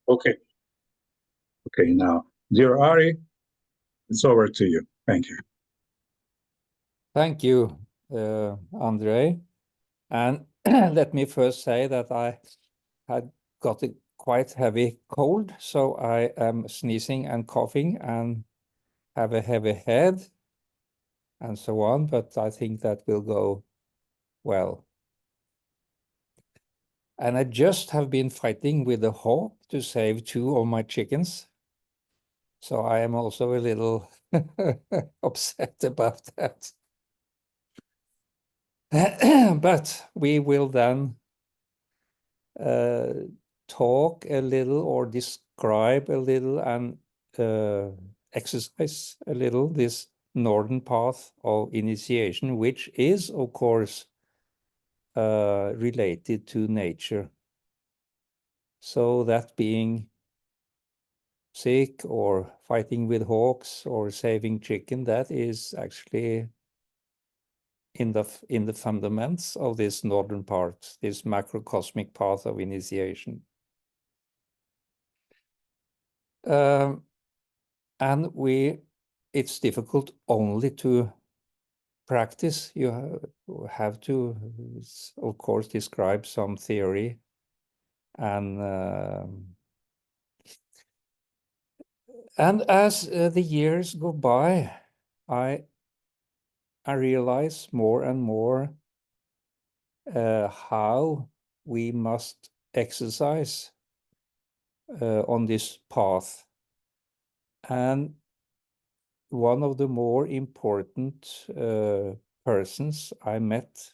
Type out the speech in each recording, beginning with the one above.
Okay. Okay, now, dear Ari, it's over to you. Thank you. Thank you, Andre. And let me first say that I had got a quite heavy cold, so I am sneezing and coughing and have a heavy head and so on, but I think that will go well. And I just have been fighting with a hawk to save 2 of my chickens. So I am also a little upset about that. But we will then talk a little or describe a little and exercise a little this northern path of initiation, which is, of course, related to nature. So that being sick or fighting with hawks or saving chicken, that is actually in the fundaments of this northern part, this macrocosmic path of initiation. And it's difficult only to practice. You have to, of course, describe some theory and as the years go by, I realize more and more how we must exercise on this path. And one of the more important persons I met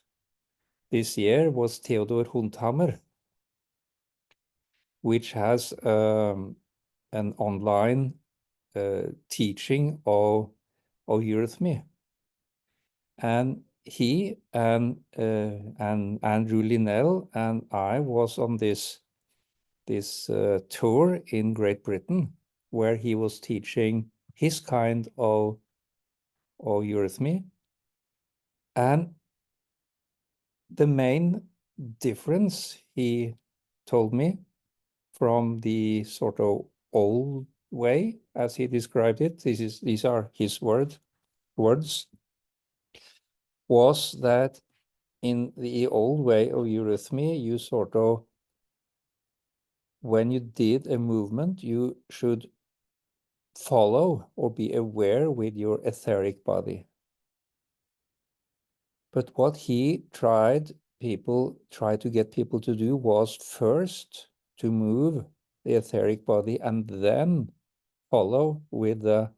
this year was Theodor Hundhammer, which has an online teaching of eurythmy. And he and Andrew Linnell and I was on this tour in Great Britain, where he was teaching his kind of eurythmy. And the main difference, he told me, from the sort of old way, as he described it, these are his words, was that in the old way of eurythmy, you sort of, when you did a movement, you should follow or be aware with your etheric body. But what he tried to get people to do was first to move the etheric body and then follow with the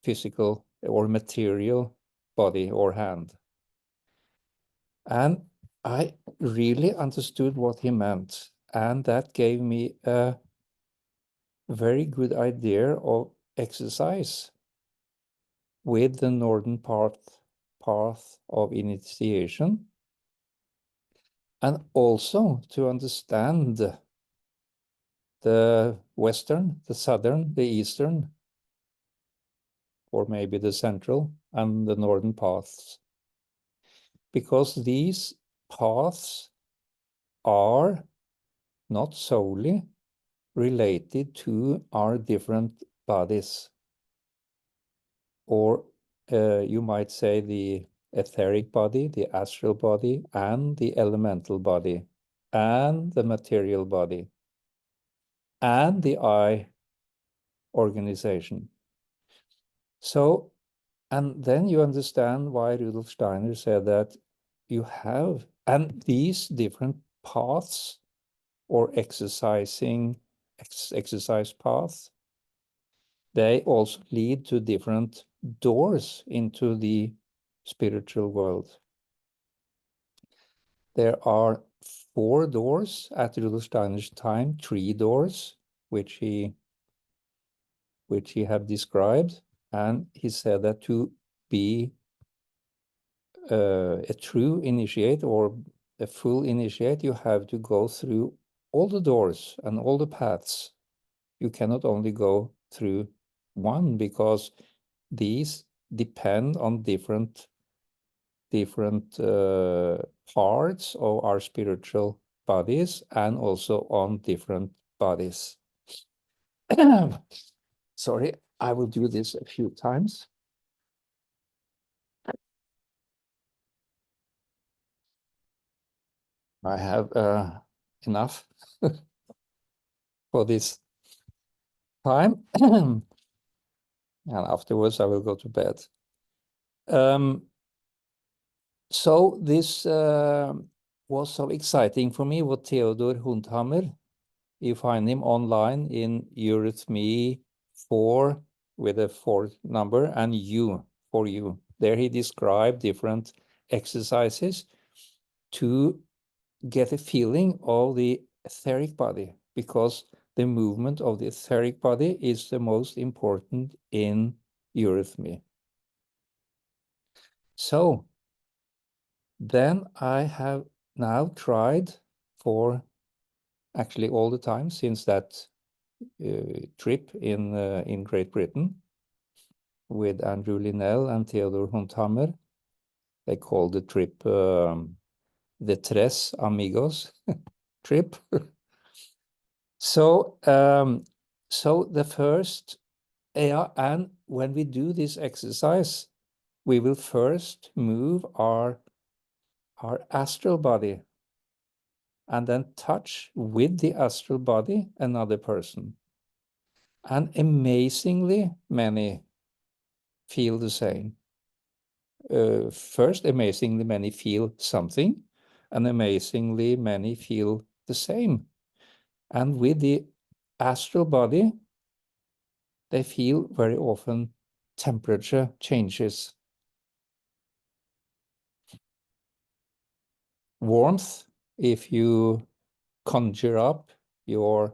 physical or material body or hand. And I really understood what he meant. And that gave me a very good idea of exercise with the northern path of initiation, and also to understand the western, the southern, the eastern, or maybe the central and the northern paths. Because these paths are not solely related to our different bodies, or you might say the etheric body, the astral body, and the elemental body, and the material body, and the eye organization. So, and then you understand why Rudolf Steiner said that you have, and these different paths or exercise paths, they also lead to different doors into the spiritual world. There are 4 doors at Rudolf Steiner's time, 3 doors, which he had described, and he said that to be a true initiate or a full initiate, you have to go through all the doors and all the paths. You cannot only go through one, because these depend on different parts of our spiritual bodies and also on different bodies. sorry, I will do this a few times. I have enough for this time, and afterwards I will go to bed. So this was so exciting for me, what Theodor Hundhammer, you find him online in Eurythmy 4 with a 4 number and U for you. There he described different exercises to get a feeling of the etheric body, because the movement of the etheric body is the most important in eurythmy. So then I have now tried for actually all the time since that trip in Great Britain with Andrew Linnell and Theodor Hundhammer. They called the trip the Tres Amigos trip. So the first, and when we do this exercise, we will first move our astral body and then touch with the astral body another person. And amazingly many feel the same. First, amazingly many feel something, and amazingly many feel the same. And with the astral body, they feel very often temperature changes. Warmth, if you conjure up your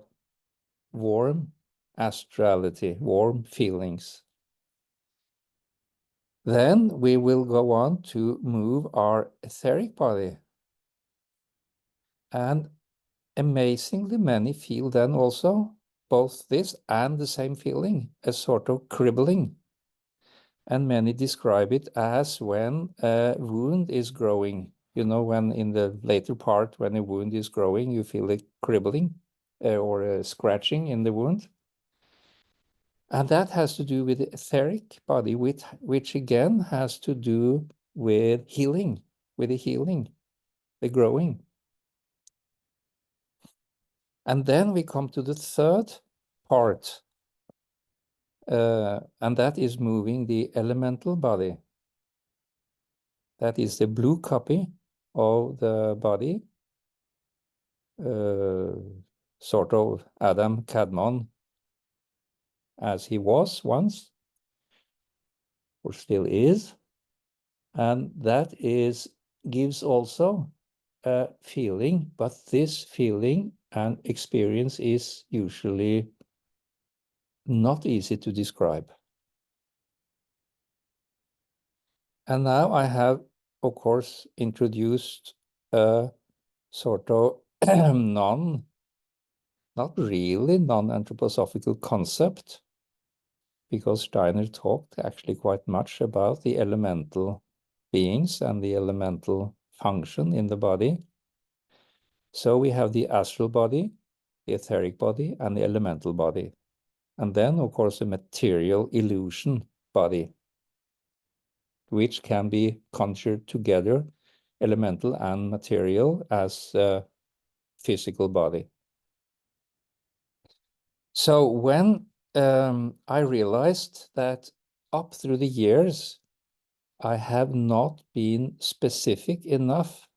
warm astrality, warm feelings. Then we will go on to move our etheric body. And amazingly many feel then also both this and the same feeling, a sort of crippling. And many describe it as when a wound is growing. You know, when in the later part, when a wound is growing, you feel it crippling or a scratching in the wound. And that has to do with the etheric body, which again has to do with healing, the growing. And then we come to the third part, and that is moving the elemental body. That is the blue copy of the body, sort of Adam Kadmon as he was once, or still is. And that gives also a feeling, but this feeling and experience is usually not easy to describe. And now I have, of course, introduced a sort of not really non-anthroposophical concept, because Steiner talked actually quite much about the elemental beings and the elemental function in the body. So we have the astral body, the etheric body, and the elemental body. And then, of course, the material illusion body, which can be conjured together, elemental and material, as a physical body. So when I realized that up through the years, I have not been specific enough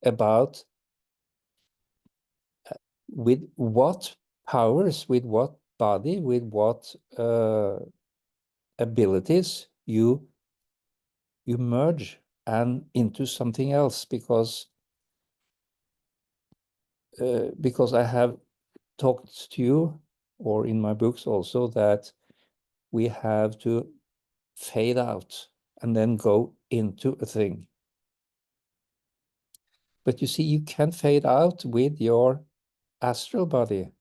about with what powers, with what body, with what abilities you merge and into something else, because I have talked to you, or in my books also, that we have to fade out and then go into a thing. But you see, you can fade out with your astral body.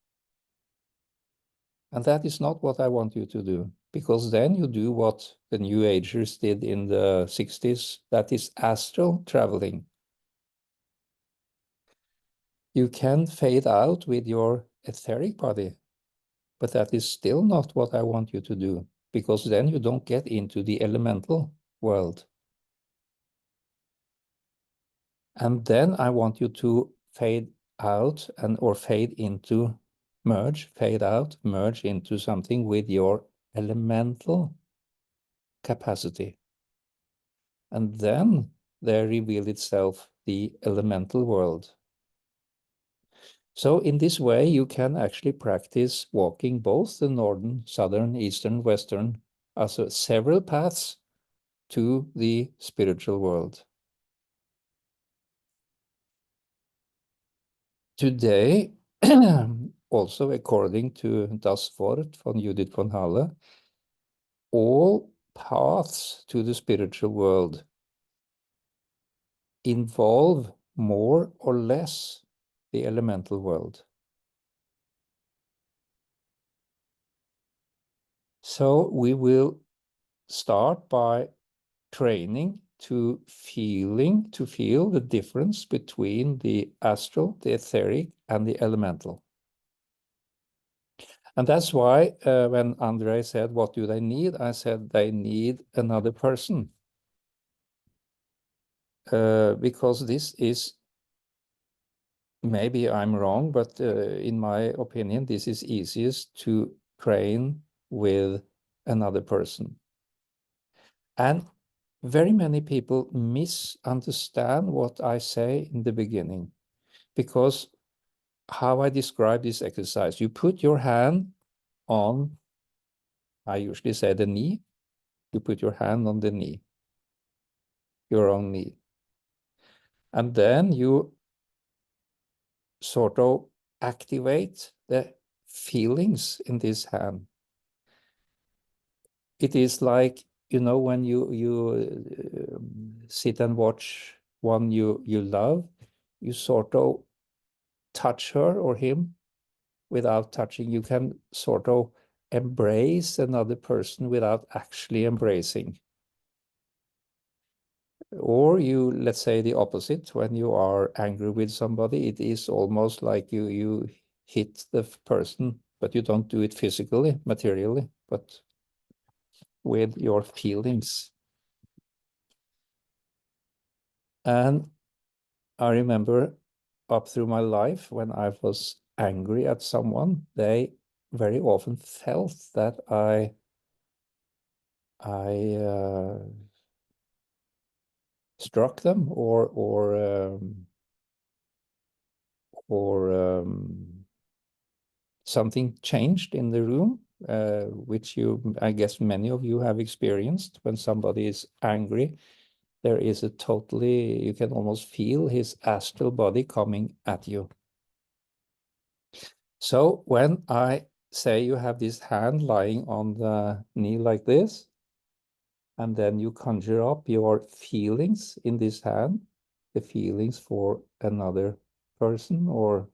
And that is not what I want you to do, because then you do what the New Agers did in the 60s, that is astral traveling. You can fade out with your etheric body, But that is still not what I want you to do, because then you don't get into the elemental world. And then I want you to fade out or fade into, fade out, merge into something with your elemental capacity. And then there reveal itself the elemental world. So in this way, you can actually practice walking both the northern, southern, eastern, western, also several paths to the spiritual world. Today, also according to Das Wort von Judith von Halle, all paths to the spiritual world involve more or less the elemental world. So we will start by training to feel the difference between the astral, the etheric, and the elemental. And that's why when Andre said, what do they need? I said, they need another person. Because this is, maybe I'm wrong, but in my opinion, this is easiest to train with another person. And very many people misunderstand what I say in the beginning, because how I describe this exercise, you put your hand on, I usually say the knee, you put your hand on the knee, your own knee. And then you sort of activate the feelings in this hand. It is like, you know, when you sit and watch one you love, you sort of touch her or him without touching. You can sort of embrace another person without actually embracing. Or you, let's say the opposite, when you are angry with somebody, it is almost like you hit the person, but you don't do it physically, materially, but with your feelings. And I remember up through my life, when I was angry at someone, they very often felt that I struck them or something changed in the room, which I guess many of you have experienced. When somebody is angry, there is you can almost feel his astral body coming at you. So when I say you have this hand lying on the knee like this, and then you conjure up your feelings in this hand, the feelings for another person, or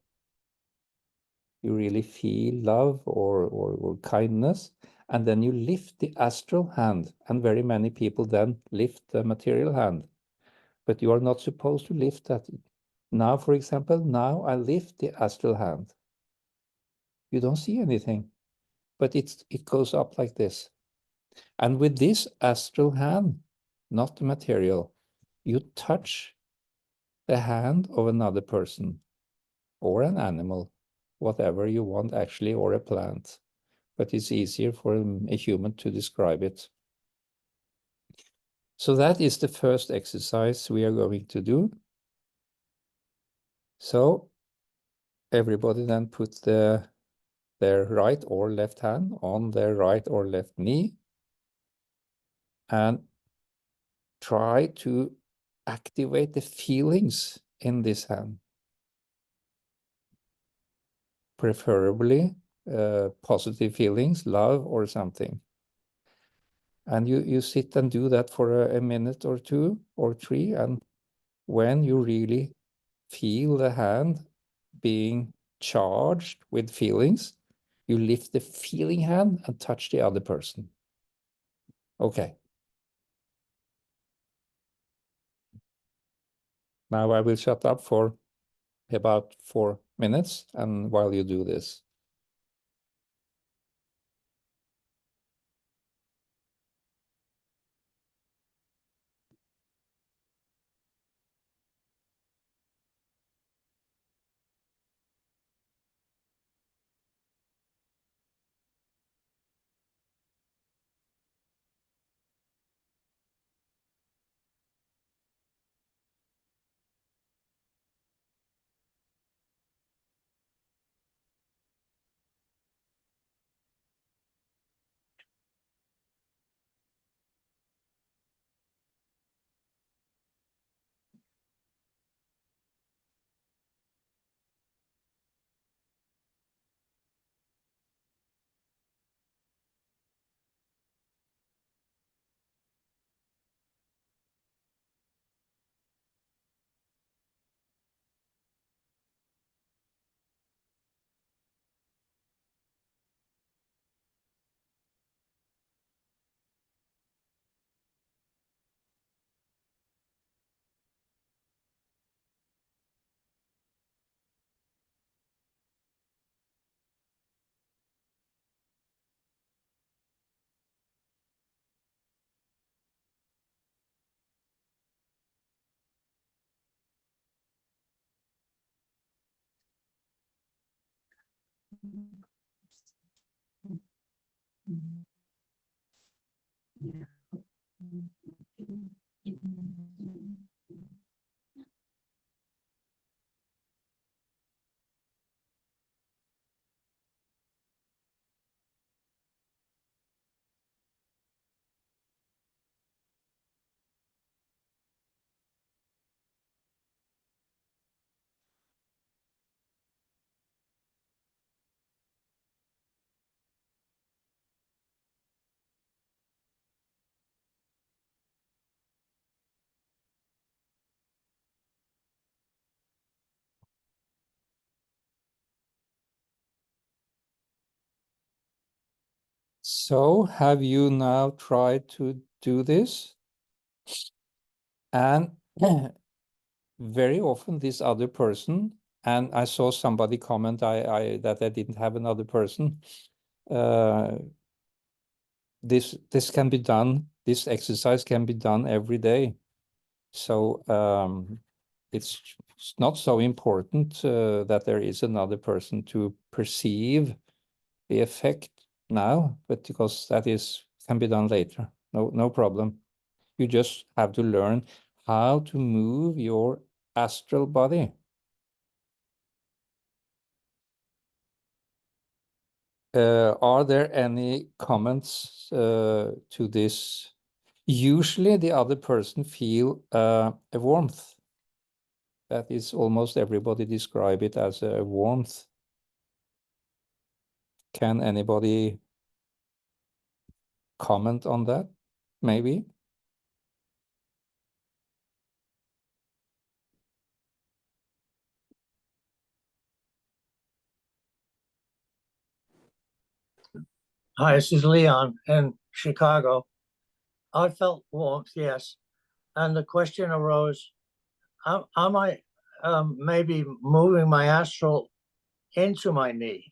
you really feel love or kindness, and then you lift the astral hand, and very many people then lift the material hand, but you are not supposed to lift that. Now, for example, now I lift the astral hand. You don't see anything, but it goes up like this. And with this astral hand, not the material, you touch the hand of another person or an animal, whatever you want actually, or a plant. But it's easier for a human to describe it. So that is the first exercise we are going to do. So everybody then put their right or left hand on their right or left knee and try to activate the feelings in this hand. Preferably positive feelings, love or something. And you sit and do that for a minute or two or three, and when you really feel the hand being charged with feelings, you lift the feeling hand and touch the other person. Okay. Now I will shut up for about 4 minutes, and while you do this. So have you now tried to do this? And very often this other person, and I saw somebody comment that I didn't have another person. This can be done, this exercise can be done every day. So it's not so important that there is another person to perceive the effect now, but because that can be done later. No problem. You just have to learn how to move your astral body. Are there any comments to this? Usually the other person feel a warmth. That is almost everybody describe it as a warmth. Can anybody comment on that? Maybe? Hi, this is Leon in Chicago. I felt warmth, yes. And the question arose, am I maybe moving my astral into my knee?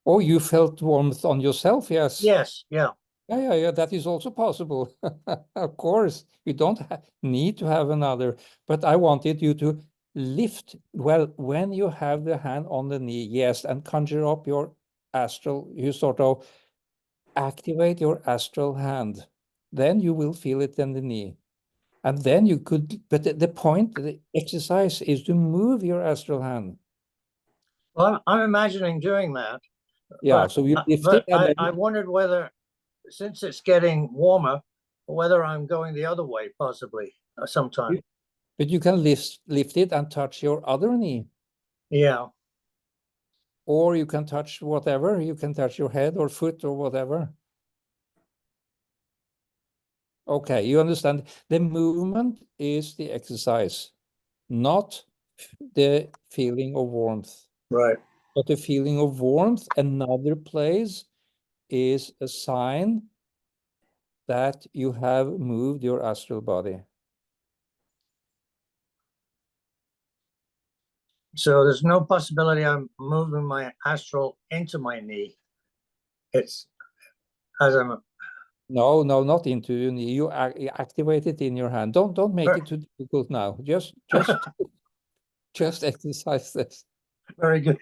Oh, you felt warmth on yourself, yes? Yes, yeah. Yeah, that is also possible. Of course, you don't need to have another, but I wanted you to lift, well, when you have the hand on the knee, yes, and conjure up your astral, you sort of activate your astral hand, then you will feel it in the knee. And then you could, but the point, the exercise is to move your astral hand. Well, I'm imagining doing that. Yeah, but, so you lift but it and then I wondered whether, since it's getting warmer, whether I'm going the other way, possibly, sometime. but you can lift it and touch your other knee. Yeah. Or you can touch whatever, you can touch your head or foot or whatever. Okay, you understand. The movement is the exercise, not the feeling of warmth. Right. But the feeling of warmth, another place, is a sign that you have moved your astral body. So there's no possibility I'm moving my astral into my knee. It's as I'm. No, not into your knee. You activate it in your hand. Don't make it too difficult now. Just exercise this. Very good.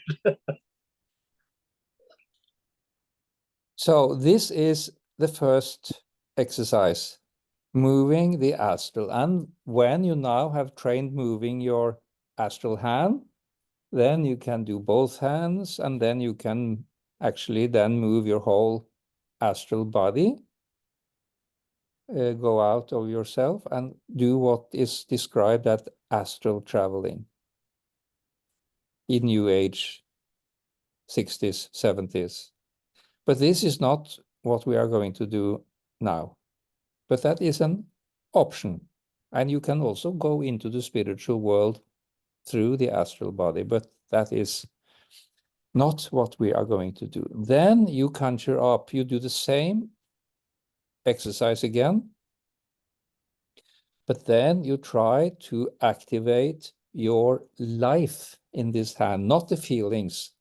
So this is the first exercise, moving the astral. And when you now have trained moving your astral hand, then you can do both hands, and then you can actually then move your whole astral body, go out of yourself and do what is described as astral traveling in New Age 60s, 70s. But this is not what we are going to do now. But that is an option. And you can also go into the spiritual world through the astral body, but that is not what we are going to do. Then you conjure up, you do the same exercise again, but then you try to activate your life in this hand, not the feelings,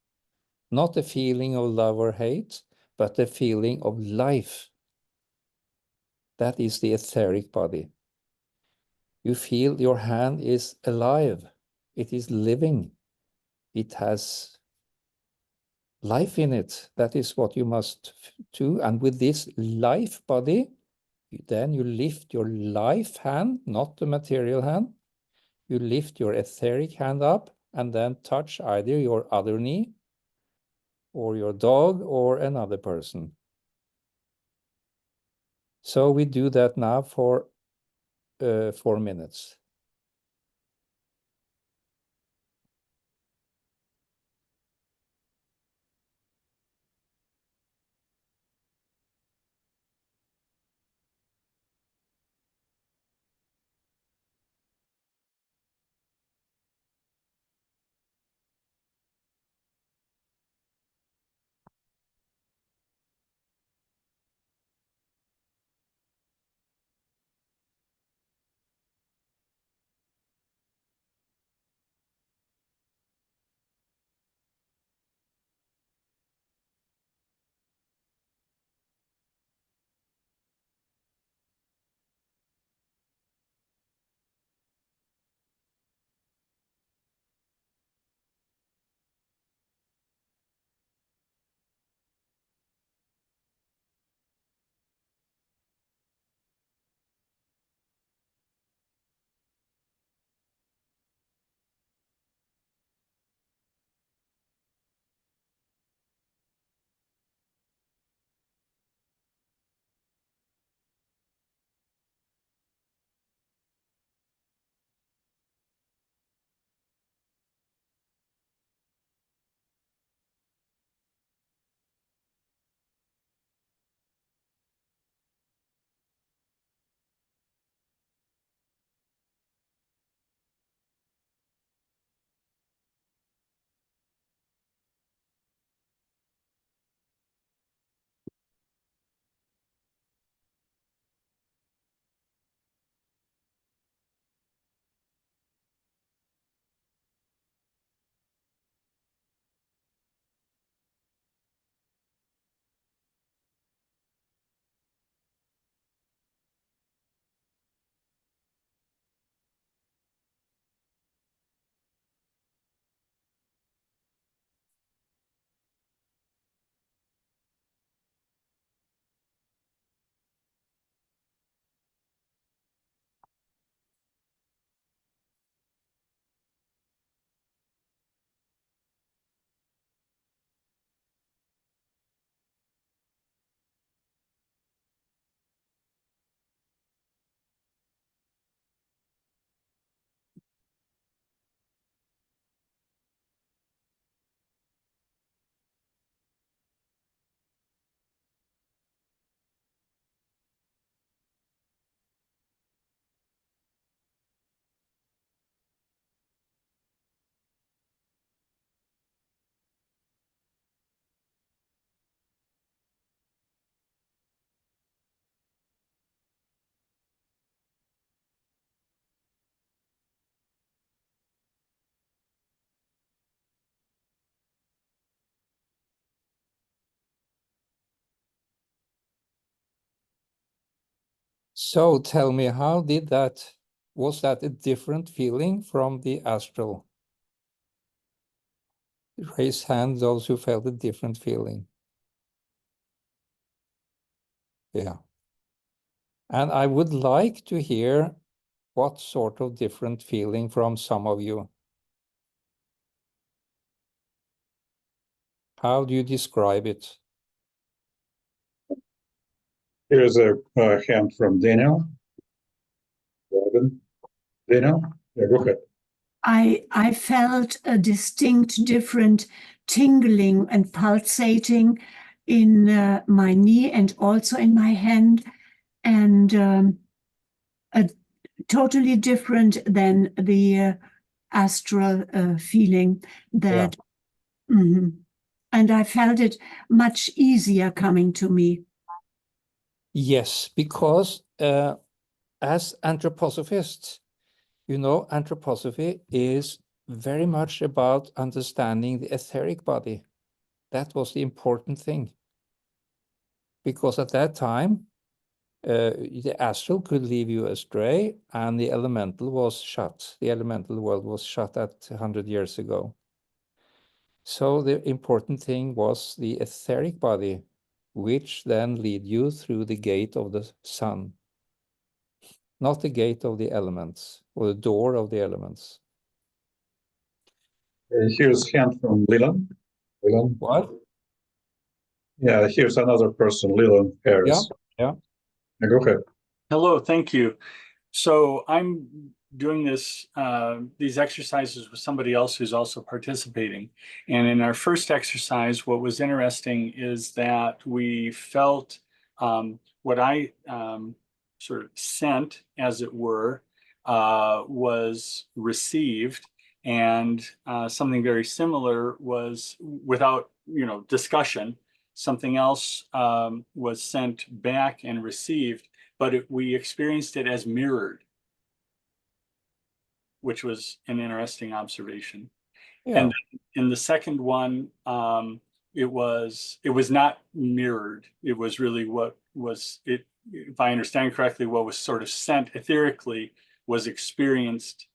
not the feeling of love or hate, but the feeling of life. That is the etheric body. You feel your hand is alive. It is living. it has life in it. That is what you must do. And with this life body, then you lift your life hand, not the material hand. You lift your etheric hand up and then touch either your other knee or your dog or another person. So we do that now for 4 minutes. So tell me, was that a different feeling from the astral? Raise hands, those who felt a different feeling. Yeah. And I would like to hear what sort of different feeling from some of you. How do you describe it? Here's a hand from Daniel. Daniel, yeah, go ahead. I felt a distinct different tingling and pulsating in my knee and also in my hand, and a totally different than the astral feeling that, and I felt it much easier coming to me. Yes, because as anthroposophists, you know, anthroposophy is very much about understanding the etheric body. That was the important thing. Because at that time, the astral could lead you astray and the elemental was shut. The elemental world was shut at 100 years ago. So the important thing was the etheric body, which then lead you through the gate of the sun, not the gate of the elements or the door of the elements. Here's hand from Leland. Leland. What? Yeah, here's another person, Leland Harris. Yeah. Go ahead. Hello, thank you. So I'm doing these exercises with somebody else who's also participating. And in our first exercise, what was interesting is that we felt what I sort of sent, as it were, was received, and something very similar was, without discussion, something else was sent back and received, but we experienced it as mirrored, which was an interesting observation. Yeah. And in the second one, it was not mirrored. It was really what was it, if I understand correctly, what was sort of sent etherically was experienced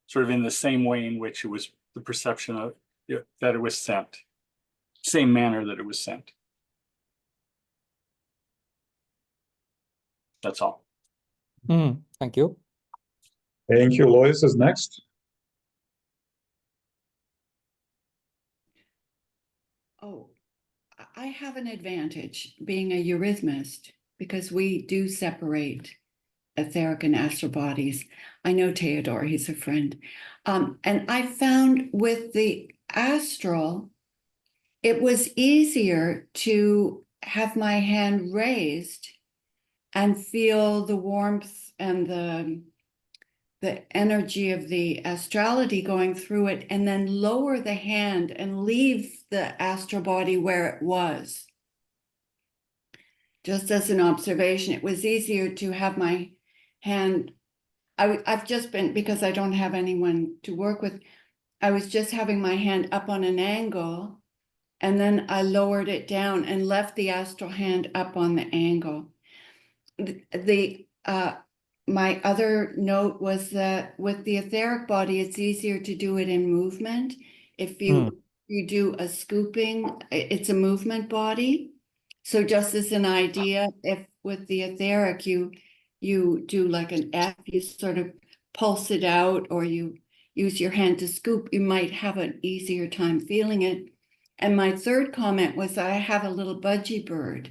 sort of in the same way in which it was the perception of that it was sent, same manner that it was sent. That's all. Thank you. Thank you. Lois is next. Oh, I have an advantage being a eurythmist because we do separate etheric and astral bodies. I know Theodore, he's a friend. And I found with the astral, it was easier to have my hand raised and feel the warmth and the energy of the astrality going through it, and then lower the hand and leave the astral body where it was. Just as an observation, it was easier to have my hand, I've just been, because I don't have anyone to work with, I was just having my hand up on an angle, and then I lowered it down and left the astral hand up on the angle. My other note was that with the etheric body, it's easier to do it in movement. If you do a scooping, it's a movement body. So just as an idea, if with the etheric, you do like an F, you sort of pulse it out, or you use your hand to scoop, you might have an easier time feeling it. And my third comment was I have a little budgie bird.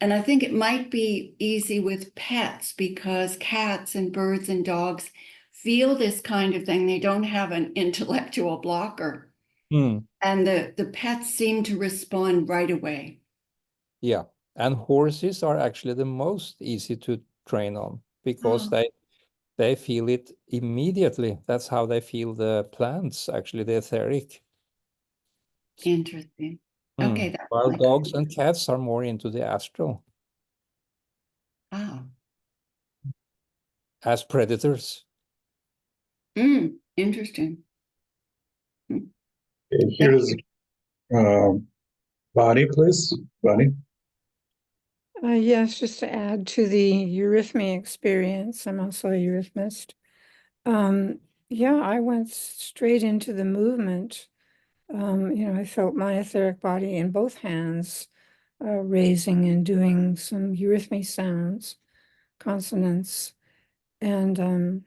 And I think it might be easy with pets because cats and birds and dogs feel this kind of thing. They don't have an intellectual blocker. And the pets seem to respond right away. Yeah. And horses are actually the most easy to train on because they feel it immediately. That's how they feel the plants, actually, the etheric. Interesting. Okay. While dogs and cats are more into the astral. Oh. As predators. Interesting. Here's Bonnie, please. Bonnie. Yes, just to add to the eurythmy experience, I'm also a eurythmist. Yeah, I went straight into the movement. I felt my etheric body in both hands, raising and doing some eurythmy sounds, consonants. And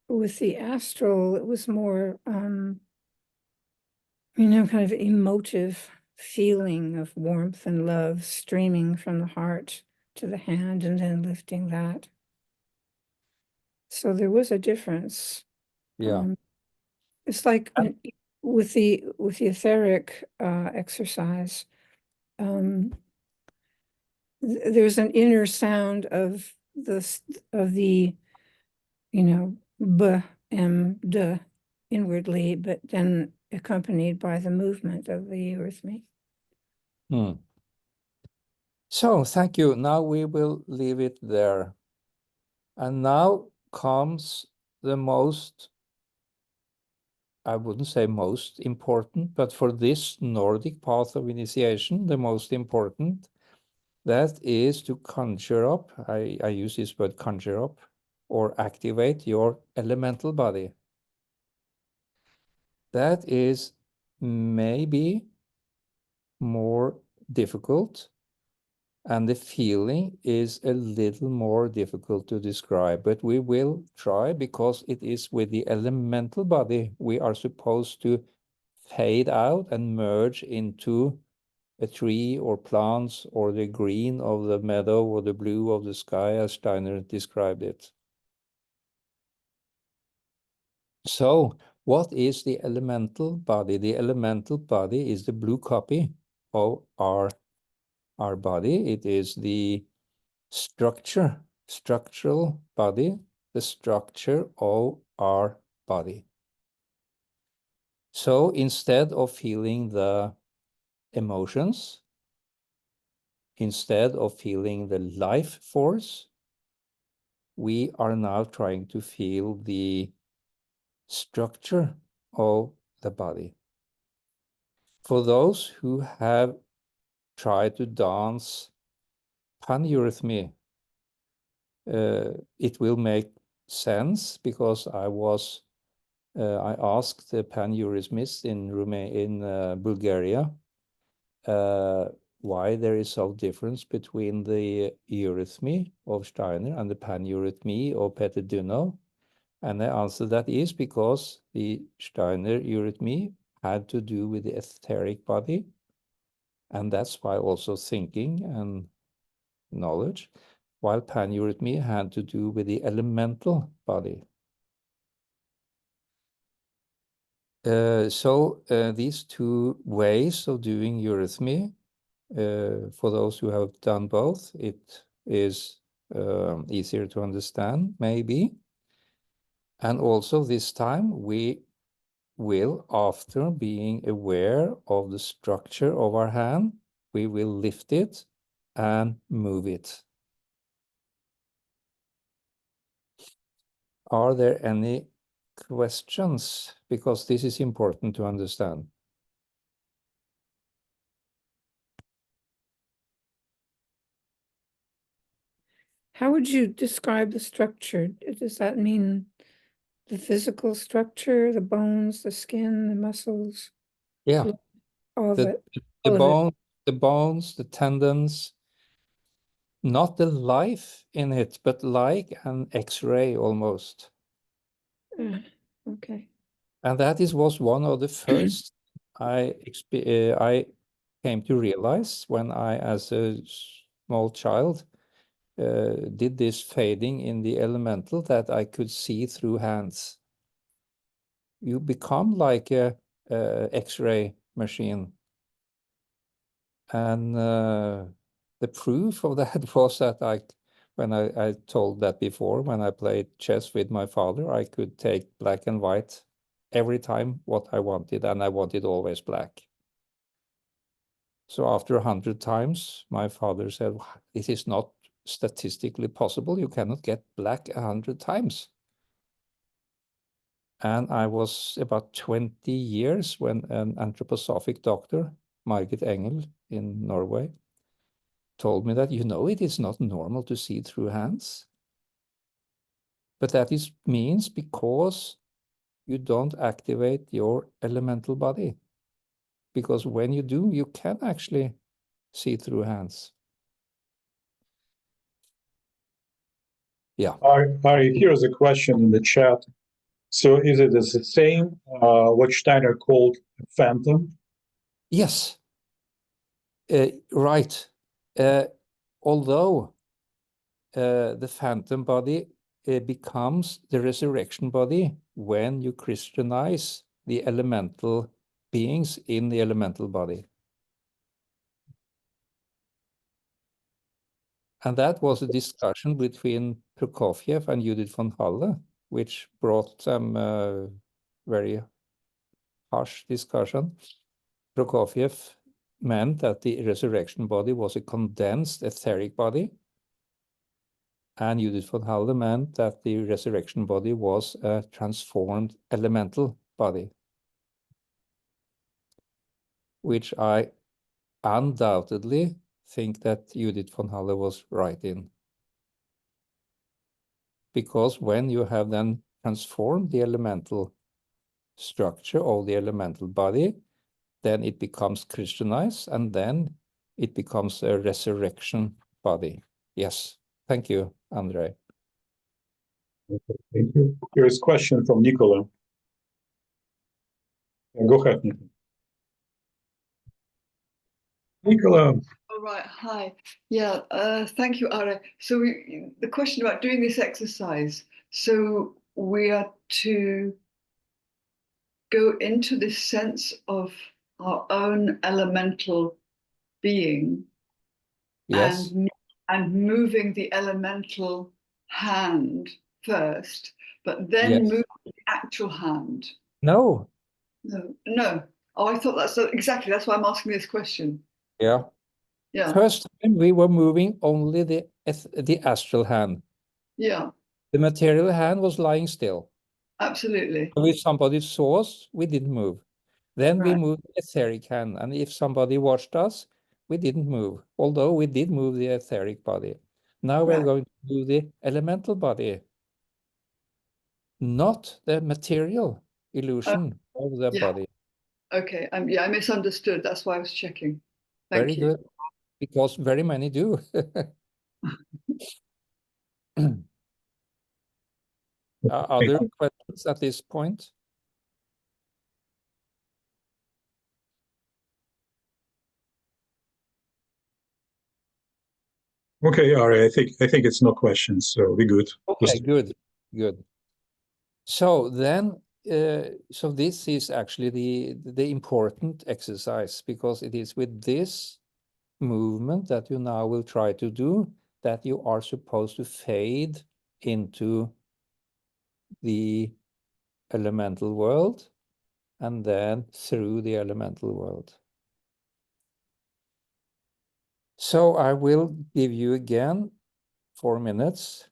with the astral, it was more, kind of emotive feeling of warmth and love streaming from the heart to the hand and then lifting that. So there was a difference. Yeah. It's like with the etheric exercise, there's an inner sound of the b, m, d inwardly, but then accompanied by the movement of the eurythmy. So thank you. Now we will leave it there. And now comes the most, I wouldn't say most important, but for this Nordic path of initiation, the most important, that is to conjure up, I use this word conjure up, or activate your elemental body. That is may be more difficult, and the feeling is a little more difficult to describe, but we will try, because it is with the elemental body we are supposed to fade out and merge into a tree or plants or the green of the meadow or the blue of the sky, as Steiner described it. So what is the elemental body? The elemental body is the blue copy of our body. It is the structural body, the structure of our body. So instead of feeling the emotions, instead of feeling the life force, we are now trying to feel the structure of the body. For those who have tried to dance paneurythmy, it will make sense, because I asked the paneurythmist in Bulgaria why there is some difference between the eurythmy of Steiner and the paneurythmy of Peter Duno. And the answer that is because the Steiner eurythmy had to do with the etheric body, and that's why also thinking and knowledge, while paneurythmy had to do with the elemental body. So these two ways of doing eurythmy, for those who have done both, it is easier to understand, maybe. And also this time we will, after being aware of the structure of our hand, we will lift it and move it. Are there any questions? Because this is important to understand. How would you describe the structure? Does that mean the physical structure, the bones, the skin, the muscles? Yeah, All of it. the All of it. the bones, the tendons, not the life in it, but like an X-ray almost. Okay. And that was one of the first I came to realize when I, as a small child, did this fading in the elemental, that I could see through hands. You become like a X-ray machine. And the proof of that was that when I told that before, when I played chess with my father, I could take black and white every time what I wanted, and I wanted always black. So after 100 times, my father said, "It is not statistically possible. You cannot get black 100 times." And I was about 20 years when an anthroposophic doctor, Margit Engel in Norway, told me that, it is not normal to see through hands. But that means because you don't activate your elemental body. Because when you do, you can actually see through hands. Yeah. Ari, here's a question in the chat. So is it the same, what Steiner called phantom? Yes. Right. Although the phantom body becomes the resurrection body when you Christianize the elemental beings in the elemental body. And that was a discussion between Prokofiev and Judith von Halle, which brought some very harsh discussion. Prokofiev meant that the resurrection body was a condensed etheric body, and Judith von Halle meant that the resurrection body was a transformed elemental body, which I undoubtedly think that Judith von Halle was right in. Because when you have then transformed the elemental structure of the elemental body, then it becomes Christianized, and then it becomes a resurrection body. Yes, thank you, Andre. Thank you. Here is a question from Nicola. Go ahead, Nicola. Nicola. All right. Hi. Yeah. Thank you, Are. So the question about doing this exercise. So we are to go into this sense of our own elemental being, Yes. and moving the elemental hand first, but then Yes. move the actual hand. No. No, no. Oh, I thought exactly. That's why I'm asking this question. Yeah. Yeah. First time we were moving only the astral hand. Yeah. The material hand was lying still. Absolutely. So if somebody saw us, we didn't move. Then we Right. moved the etheric hand, and if somebody watched us, we didn't move, although we did move the etheric body. Now we're Right. going to do the elemental body, not the material illusion of the Yeah. body. Okay. Yeah, I misunderstood. That's why I was checking. Thank Very you. good, because very many do. Other questions at this point? Okay, Ari, I think it's no questions, so we're good. Okay, good, good. So then, so this is actually the important exercise, because it is with this movement that you now will try to do that you are supposed to fade into the elemental world and then through the elemental world. So I will give you again 4 minutes.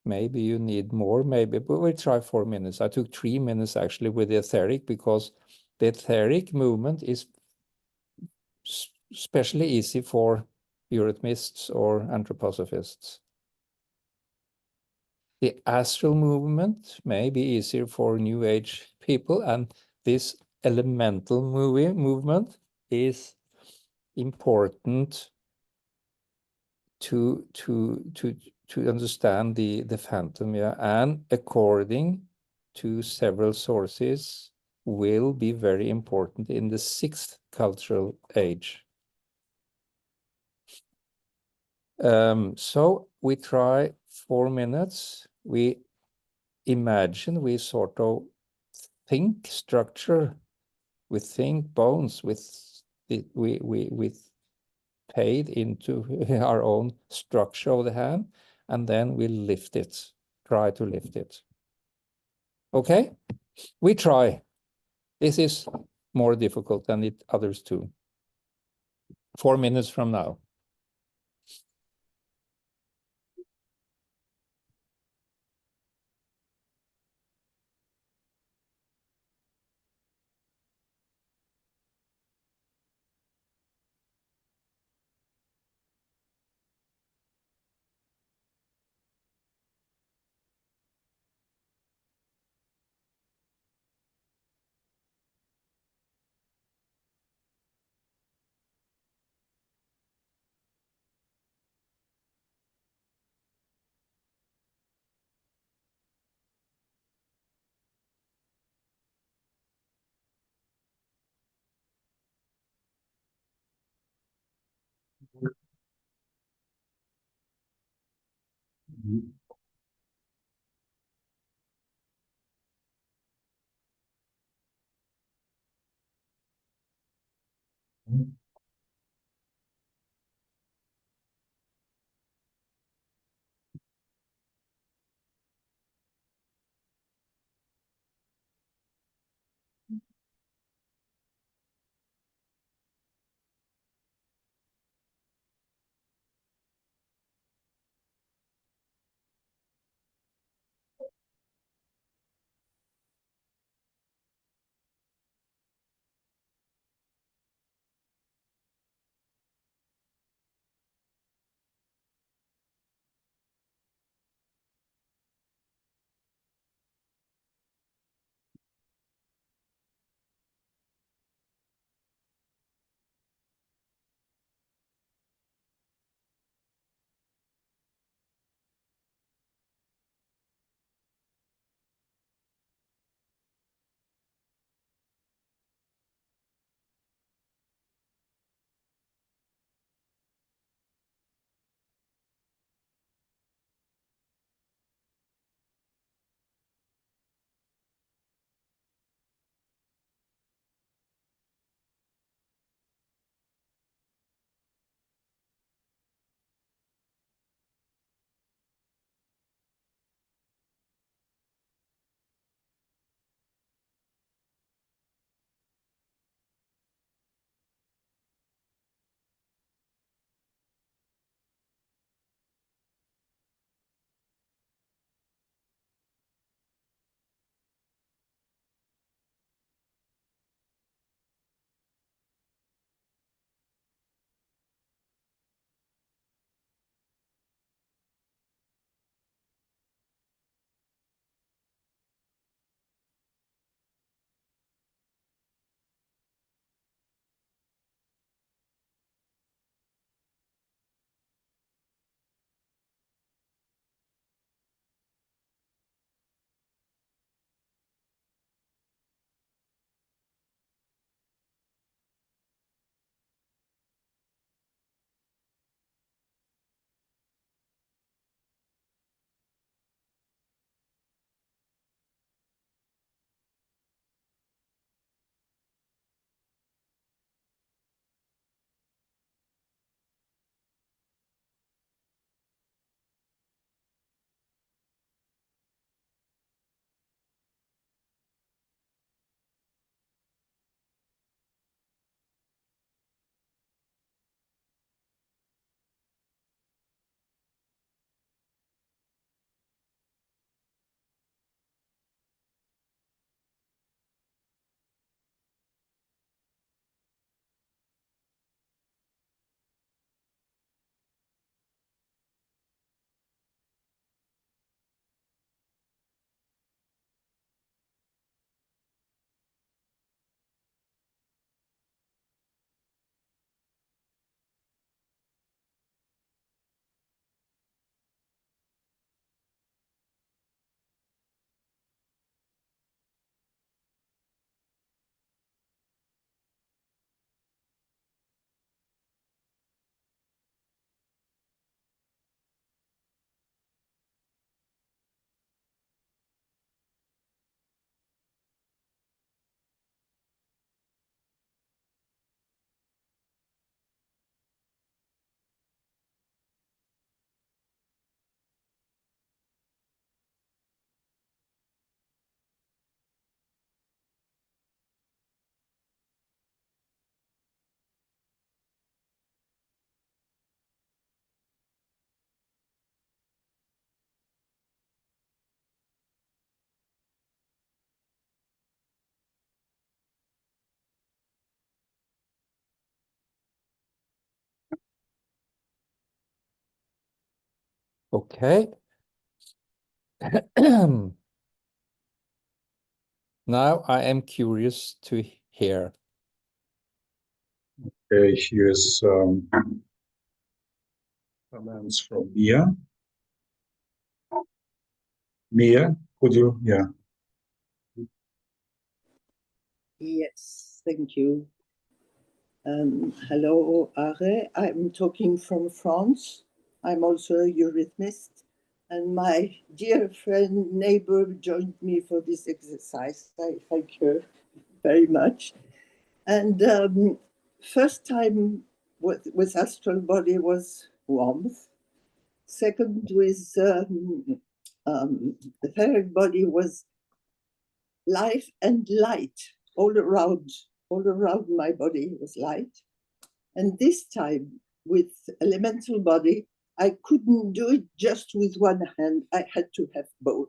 Maybe you need more, maybe, but we'll try 4 minutes. I took 3 minutes actually with the etheric, because the etheric movement is especially easy for Eurythmists or anthroposophists. The astral movement may be easier for New Age people, and this elemental movement is important to understand the phantom, yeah, and according to several sources, will be very important in the 6th cultural age. So we try 4 minutes. We imagine, we sort of think structure, we think bones, we paid into our own structure of the hand, and then we lift it, try to lift it. Okay, we try. This is more difficult than the others too. 4 minutes from now. Okay. Now I am curious to hear. Okay, here's comments from Mia. Mia, could you? Yeah. Yes, thank you. Hello, Are. I'm talking from France. I'm also a eurythmist, and my dear friend, neighbor joined me for this exercise. I thank her very much. And first time with astral body was warmth. Second with etheric body was life and light all around my body was light. And this time with elemental body, I couldn't do it just with one hand. I had to have both.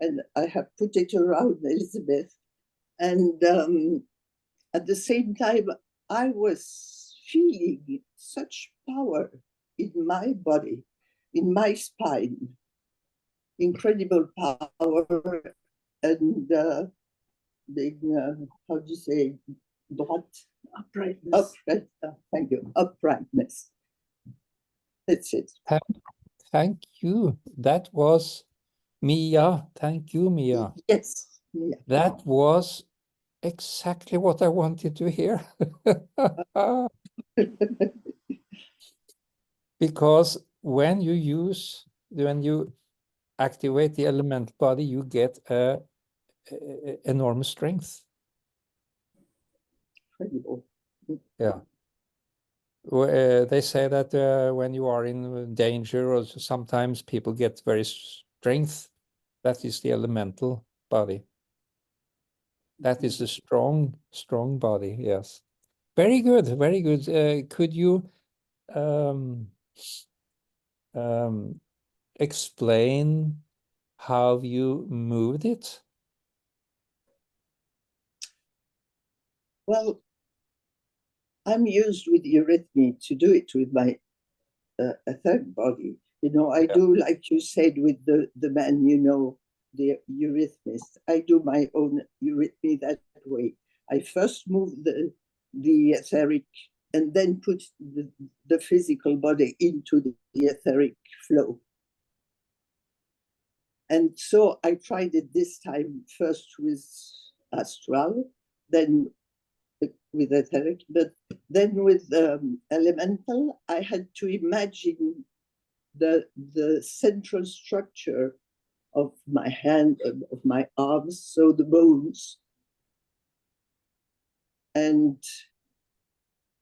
And I have put it around Elizabeth. And at the same time, I was feeling such power in my body, in my spine, incredible power, and being, how do you say, droite? Uprightness. Thank you, uprightness. That's it. Thank you. That was Mia. Thank you, Mia. Yes, yeah. That was exactly what I wanted to hear. Because when you activate the elemental body, you get enormous strength. Incredible. Yeah. They say that when you are in danger, or sometimes people get very strength. That is the elemental body. That is a strong body. Yes. Very good. Very good. Could you explain how you moved it? Well, I'm used with eurythmy to do it with my etheric body. You know, I do, like you said, with the man, you know, the eurythmist. I do my own eurythmy that way. I first move the etheric and then put the physical body into the etheric flow. And so I tried it this time, first with Astral, then with etheric, but then with elemental, I had to imagine the central structure of my hand, of my arms, so the bones, and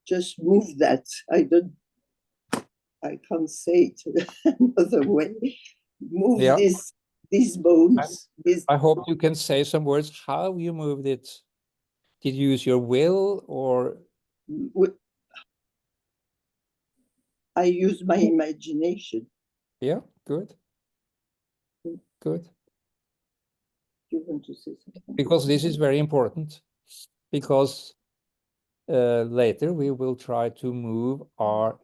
just move that. I can't say it another way. Move these bones. I hope you can say some words how you moved it. Did you use your will, or? I use my imagination. Yeah, good. Good. You want to say something? Because this is very important. Because later we will try to move a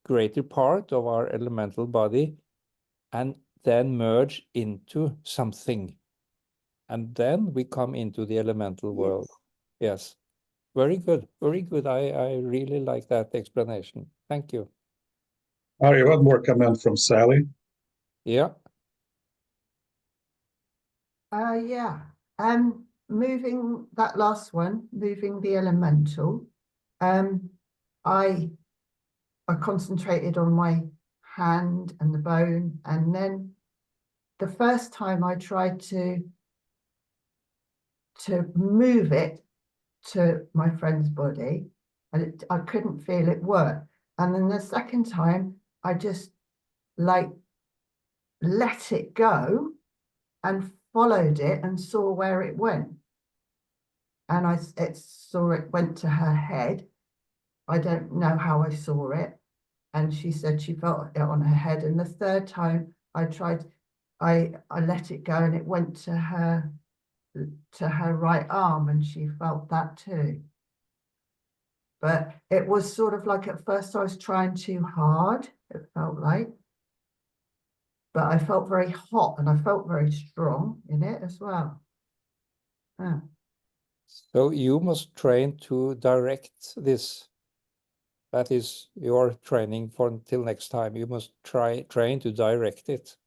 greater part of our elemental body and then merge into something. And then we come into the elemental world. Yes. Very good. Very good. I really like that explanation. Thank you. All right, one more comment from Sally. Yeah. Yeah. Moving that last one, moving the elemental. I concentrated on my hand and the bone, and then the first time I tried to move it to my friend's body, and I couldn't feel it work. And then the second time, I just like let it go and followed it and saw where it went. And I saw it went to her head. I don't know how I saw it. And she said she felt it on her head. And the third time I tried, I let it go and it went to her right arm, and she felt that too. But it was sort of like, at first I was trying too hard, it felt like. but I felt very hot and I felt very strong in it as well. Yeah. So you must train to direct this. That is your training for until next time. You must train to direct it.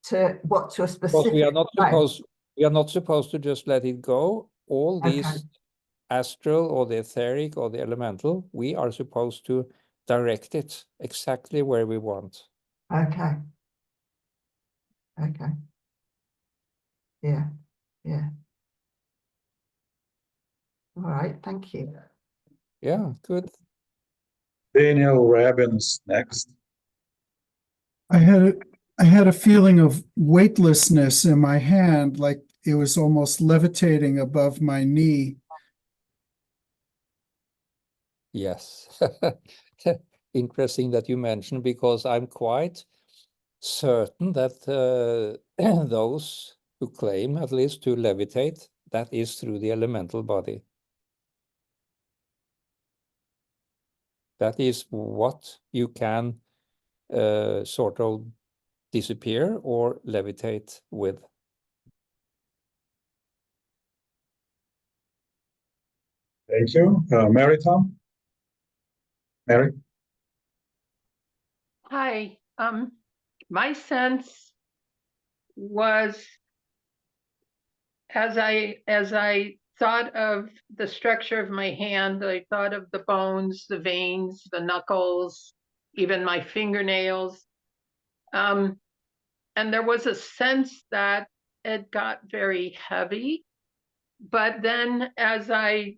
To what, to a Because specific we are not time? supposed we are not supposed to just let it go. All these Okay. astral or the etheric or the elemental, we are supposed to direct it exactly where we want. Okay. Okay. Yeah. Yeah. All right. Thank you. Yeah, good. Daniel Rabin is next. I had a feeling of weightlessness in my hand, like it was almost levitating above my knee. Yes. Interesting that you mentioned, because I'm quite certain that those who claim at least to levitate, that is through the elemental body. That is what you can sort of disappear or levitate with. Thank you. Mary Tom? Mary? Hi. My sense was, as I thought of the structure of my hand, I thought of the bones, the veins, the knuckles, even my fingernails. And there was a sense that it got very heavy. But then as I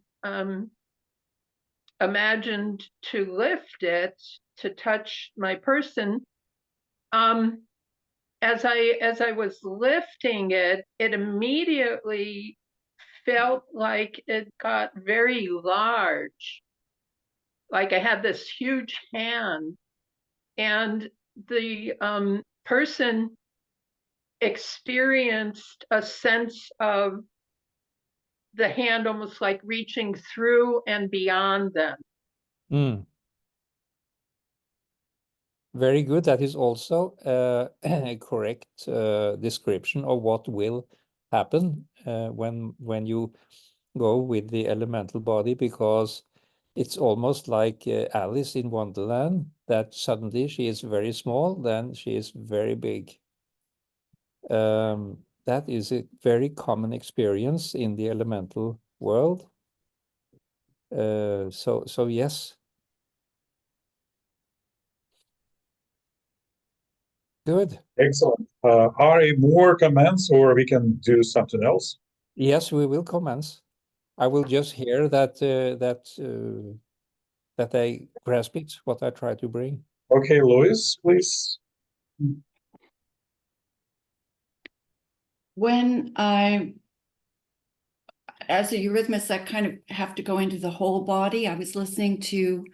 imagined to lift it, to touch my person, as I was lifting it, it immediately felt like it got very large. Like I had this huge hand, and the person experienced a sense of the hand almost like reaching through and beyond them. Mm. Very good. That is also a correct description of what will happen when you go with the elemental body, because it's almost like Alice in Wonderland, that suddenly she is very small, then she is very big. That is a very common experience in the elemental world. So yes. Good. Excellent. Are there more comments, or we can do something else? Yes, we will commence. I will just hear that that they grasp it, what I try to bring. Okay, Louis, please. When as a eurythmist, I kind of have to go into the whole body. I was listening to,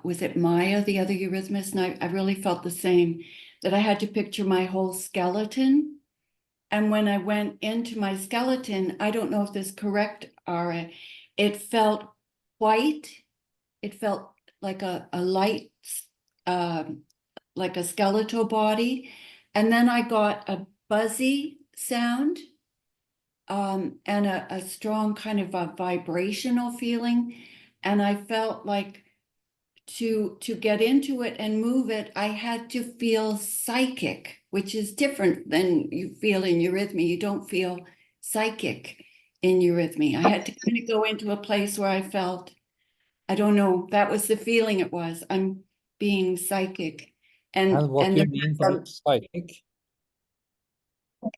was it Maya, the other eurythmist? And I really felt the same, that I had to picture my whole skeleton. And when I went into my skeleton, I don't know if this is correct, Ara, it felt white. It felt like a light, like a skeletal body. And then I got a buzzy sound, and a strong kind of a vibrational feeling. And I felt like to get into it and move it, I had to feel psychic, which is different than you feel in eurythmy. You don't feel psychic in eurythmy. I had to kind of go into a place where I felt, I don't know, that was the feeling it was. I'm being psychic. And what do you mean by psychic?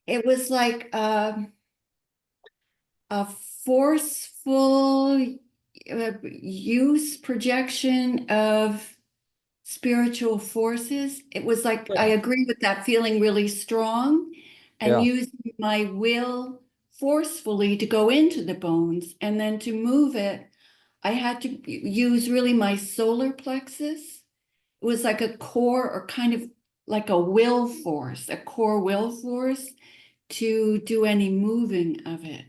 It was like a forceful use projection of spiritual forces. It was like, I agree with that feeling really strong, and using my will forcefully to go into the bones, and then to move it, I had to use really my solar plexus. It was like a core, or kind of like a will force, a core will force to do any moving of it.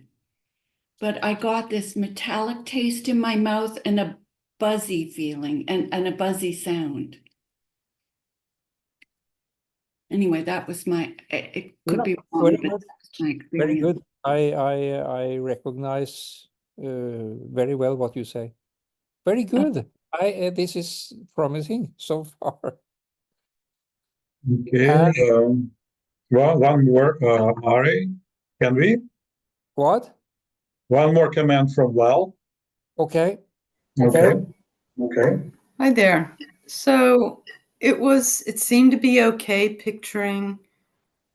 But I got this metallic taste in my mouth and a buzzy feeling and a buzzy sound. Anyway, that was my, it could Yeah, be wrong, very but good. that was my Very experience. good. I recognize very well what you say. Very good. This is promising so far. Okay. One more, Ari, can we? What? One more comment from Val. Okay. Okay. Hi there. So it seemed to be okay picturing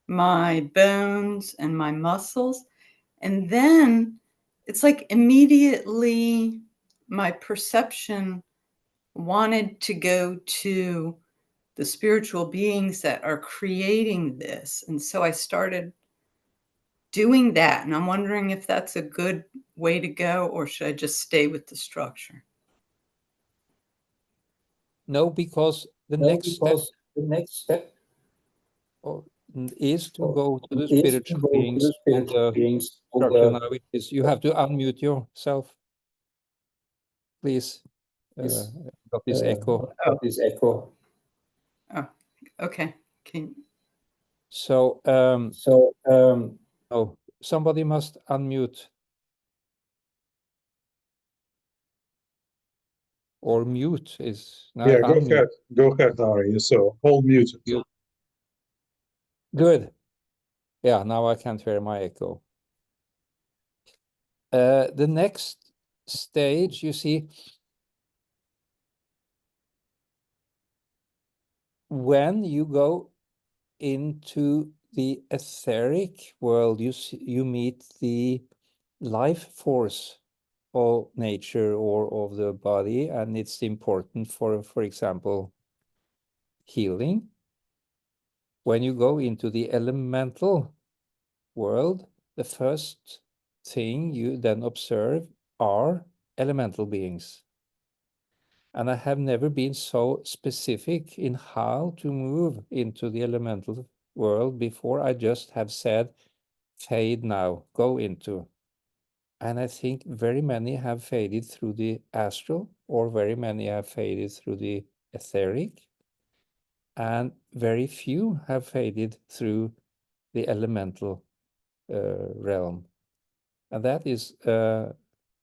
my bones and my muscles. And then it's like immediately my perception wanted to go to the spiritual beings that are creating this. And so I started doing that. And I'm wondering if that's a good way to go, or should I just stay with the structure? No, because the next step is to go to the spiritual beings of the structure. Now it is, you have to unmute yourself, please. Got this echo. Oh, okay. So, oh, somebody must unmute. Or mute is now. Yeah, go ahead, Ari. So hold muted. Good. Yeah, now I can't hear my echo. The next stage, you see, when you go into the etheric world, you meet the life force of nature or of the body, and it's important for example, healing. When you go into the elemental world, the first thing you then observe are elemental beings. And I have never been so specific in how to move into the elemental world before. I just have said, fade now, go into. And I think very many have faded through the astral, or very many have faded through the etheric, and very few have faded through the elemental realm. And that is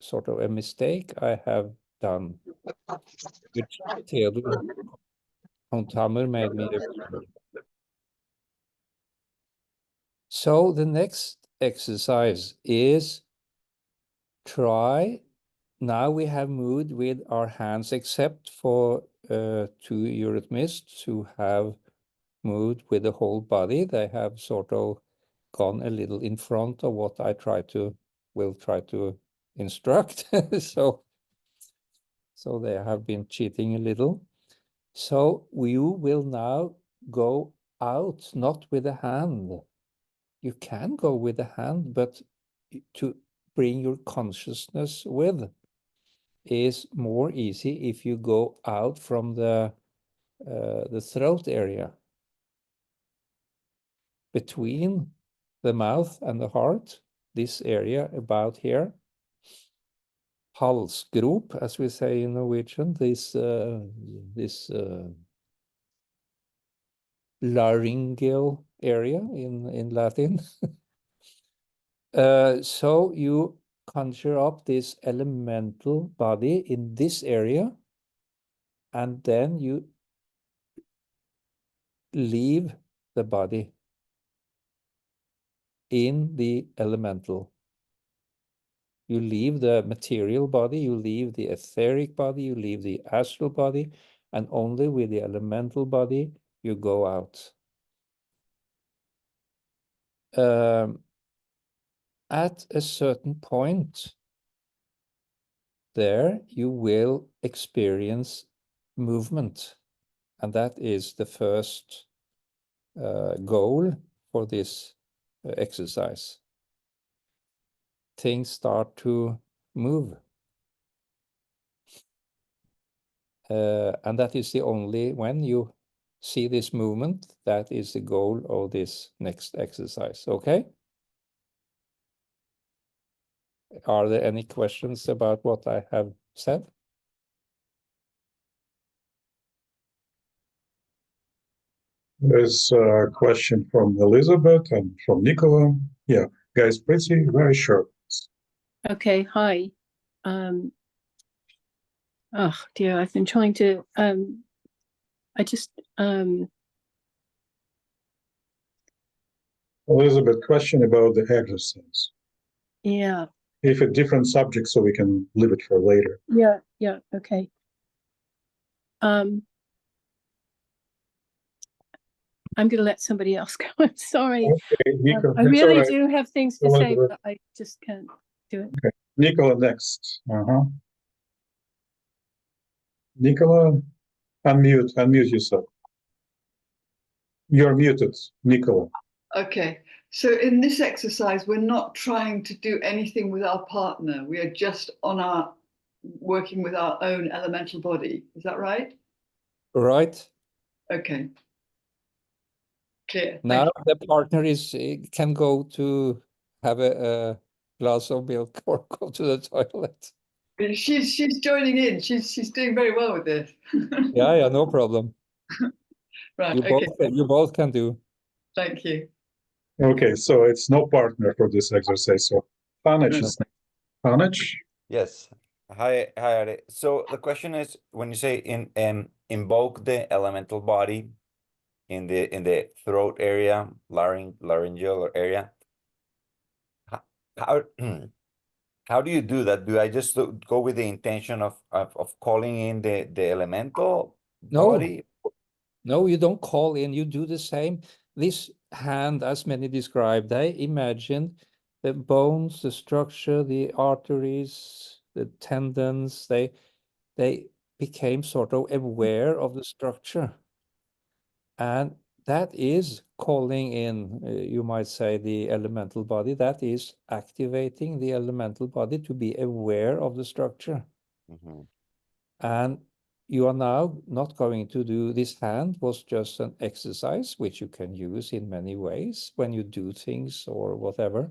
sort of a mistake I have done, which Theodor Hontamer made me aware. So the next exercise is try. Now we have moved with our hands, except for 2 eurythmists who have moved with the whole body. They have sort of gone a little in front of what I will try to instruct. So they have been cheating a little. So you will now go out, not with a hand. You can go with a hand, but to bring your consciousness with is more easy if you go out from the throat area, between the mouth and the heart, this area about here. Halsgrop, as we say in Norwegian, this laryngeal area in Latin. So you conjure up this elemental body in this area, and then you leave the body in the elemental. You leave the material body, you leave the etheric body, you leave the astral body, and only with the elemental body you go out. At a certain point there, you will experience movement, and that is the first goal for this exercise. Things start to move. And that is the only, when you see this movement, that is the goal of this next exercise. Okay? Are there any questions about what I have said? There's a question from Elizabeth and from Nicola. Yeah, guys, pretty very short. Okay, hi. Oh dear, I've been trying to I just Elizabeth, question about the exercise. yeah. If a different subject, so we can leave it for later. Yeah, okay. I'm gonna let somebody else go. I'm sorry. Okay, Nicola, I really do have things to say, but I just can't do it. Okay, Nicola next. Nicola, unmute yourself. You're muted, Nicola. Okay, so in this exercise, we're not trying to do anything with our partner. We are just working with our own elemental body. Is that right? Right. Okay. Clear. Now the partner can go to have a glass of milk or go to the toilet. She's joining in. She's doing very well with this. Yeah, no problem. Right. You both can do. Thank you. Okay, so it's no partner for this exercise. So Panich is next. Panich? Yes. Hi, Ari. So the question is, when you say invoke the elemental body in the throat area, laryngeal area, how how do you do that? Do I just go with the intention of calling in the elemental body? No, you don't call in. You do the same. This hand, as many described, they imagine the bones, the structure, the arteries, the tendons. They became sort of aware of the structure, and that is calling in. You might say the elemental body. That is activating the elemental body to be aware of the structure. And you are now not going to do this. Hand was just an exercise which you can use in many ways when you do things or whatever.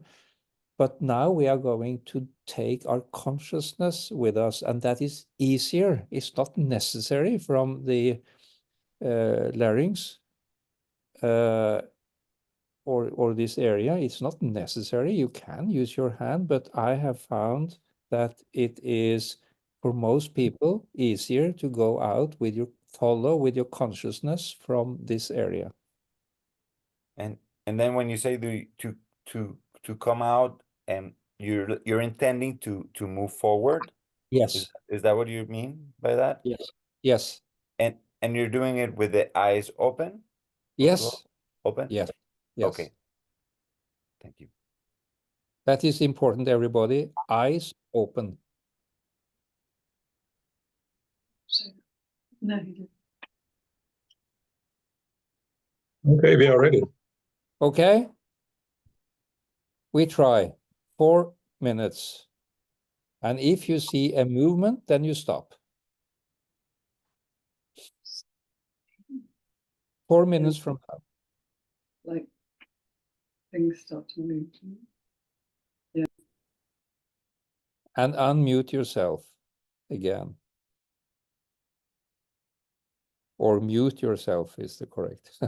But now we are going to take our consciousness with us, and that is easier. It's not necessary from the larynx or this area. It's not necessary. You can use your hand, but I have found that it is, for most people, easier to go out with your consciousness from this area. And then when you say to come out, and you're intending to move forward. Yes. Is that what you mean by that? Yes. And you're doing it with the eyes open? Yes. Open? Yes. Okay. Thank you. That is important, everybody. Eyes open. No, he didn't. Okay, we are ready. Okay. We try 4 minutes. And if you see a movement, then you stop. 4 minutes from now. Like things start to move. Yeah. And unmute yourself again. Or mute yourself is the correct.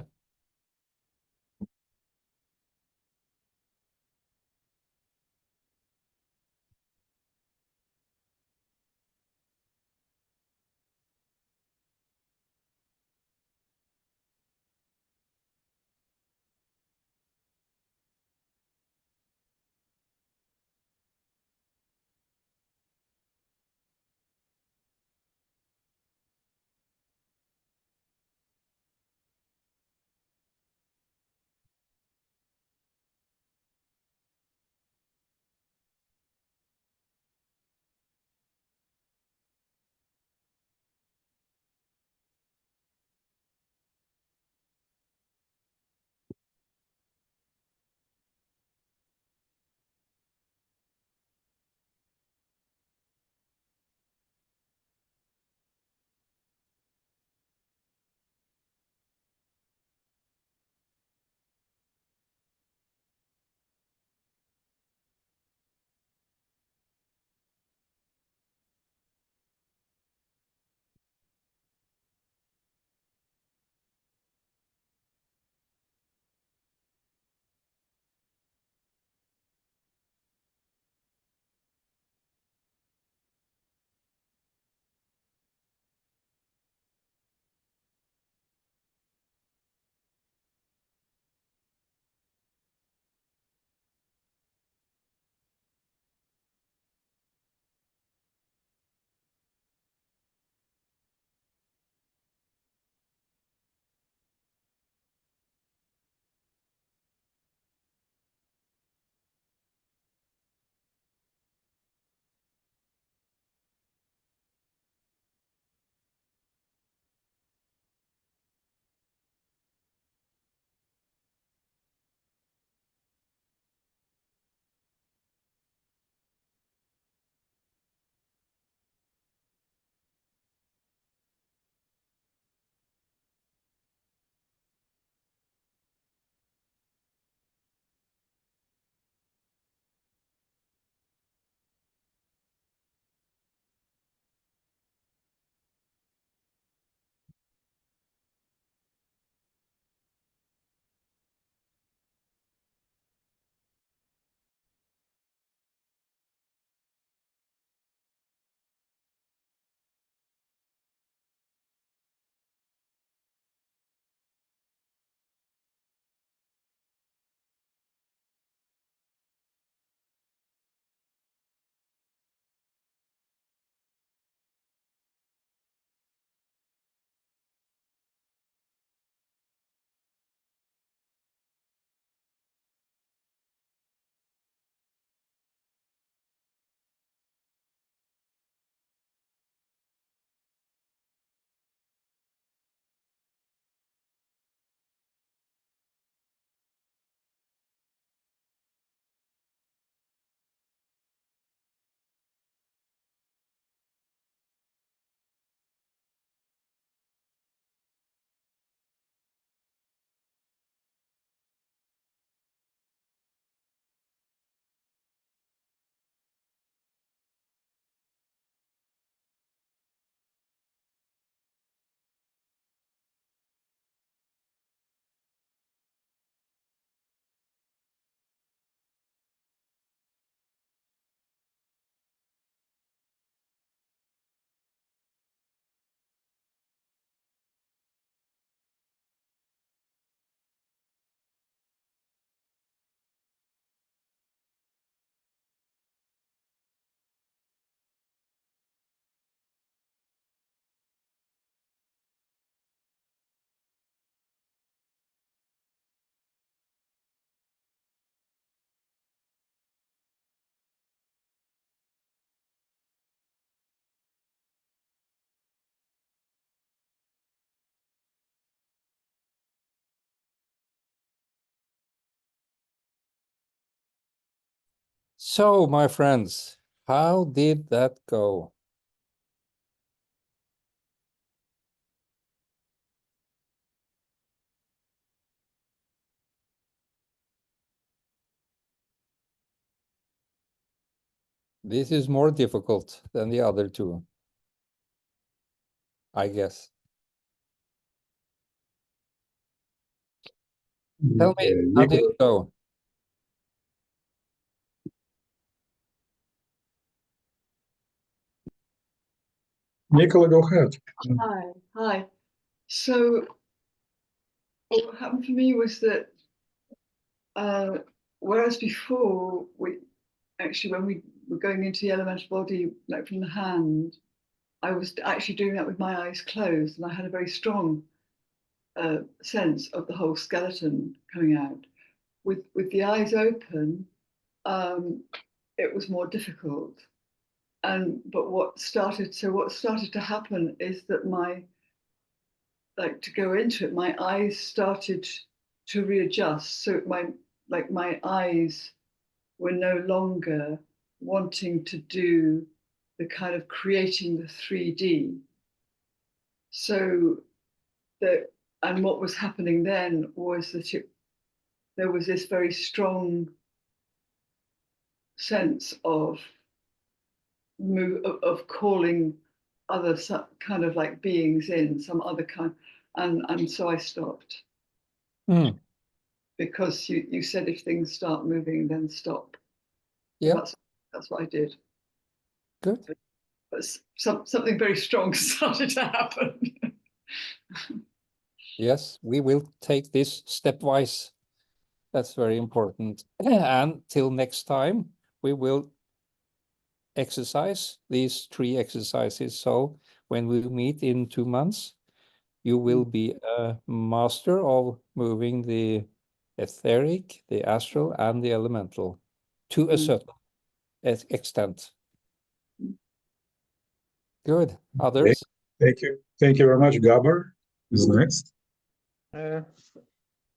So, my friends, how did that go? This is more difficult than the other two, I guess. Tell me, how did it go? Nicola, go ahead. Hi. So what happened for me was that whereas before when we were going into the elemental body, like from the hand, I was actually doing that with my eyes closed, and I had a very strong sense of the whole skeleton coming out. With the eyes open, it was more difficult. But what started to happen is that to go into it, my eyes started to readjust. So my eyes were no longer wanting to do the kind of creating the 3D. So what was happening then was that there was this very strong sense of calling other kind of like beings in, some other kind, and so I stopped. Because you said if things start moving, then stop. Yeah, that's what I did. Good. But something very strong started to happen. Yes, we will take this stepwise. That's very important. And till next time, we will exercise these 3 exercises. So when we meet in 2 months, you will be a master of moving the etheric, the astral, and the elemental to a certain extent. Good. Others? Thank you. Thank you very much. Gabor is next.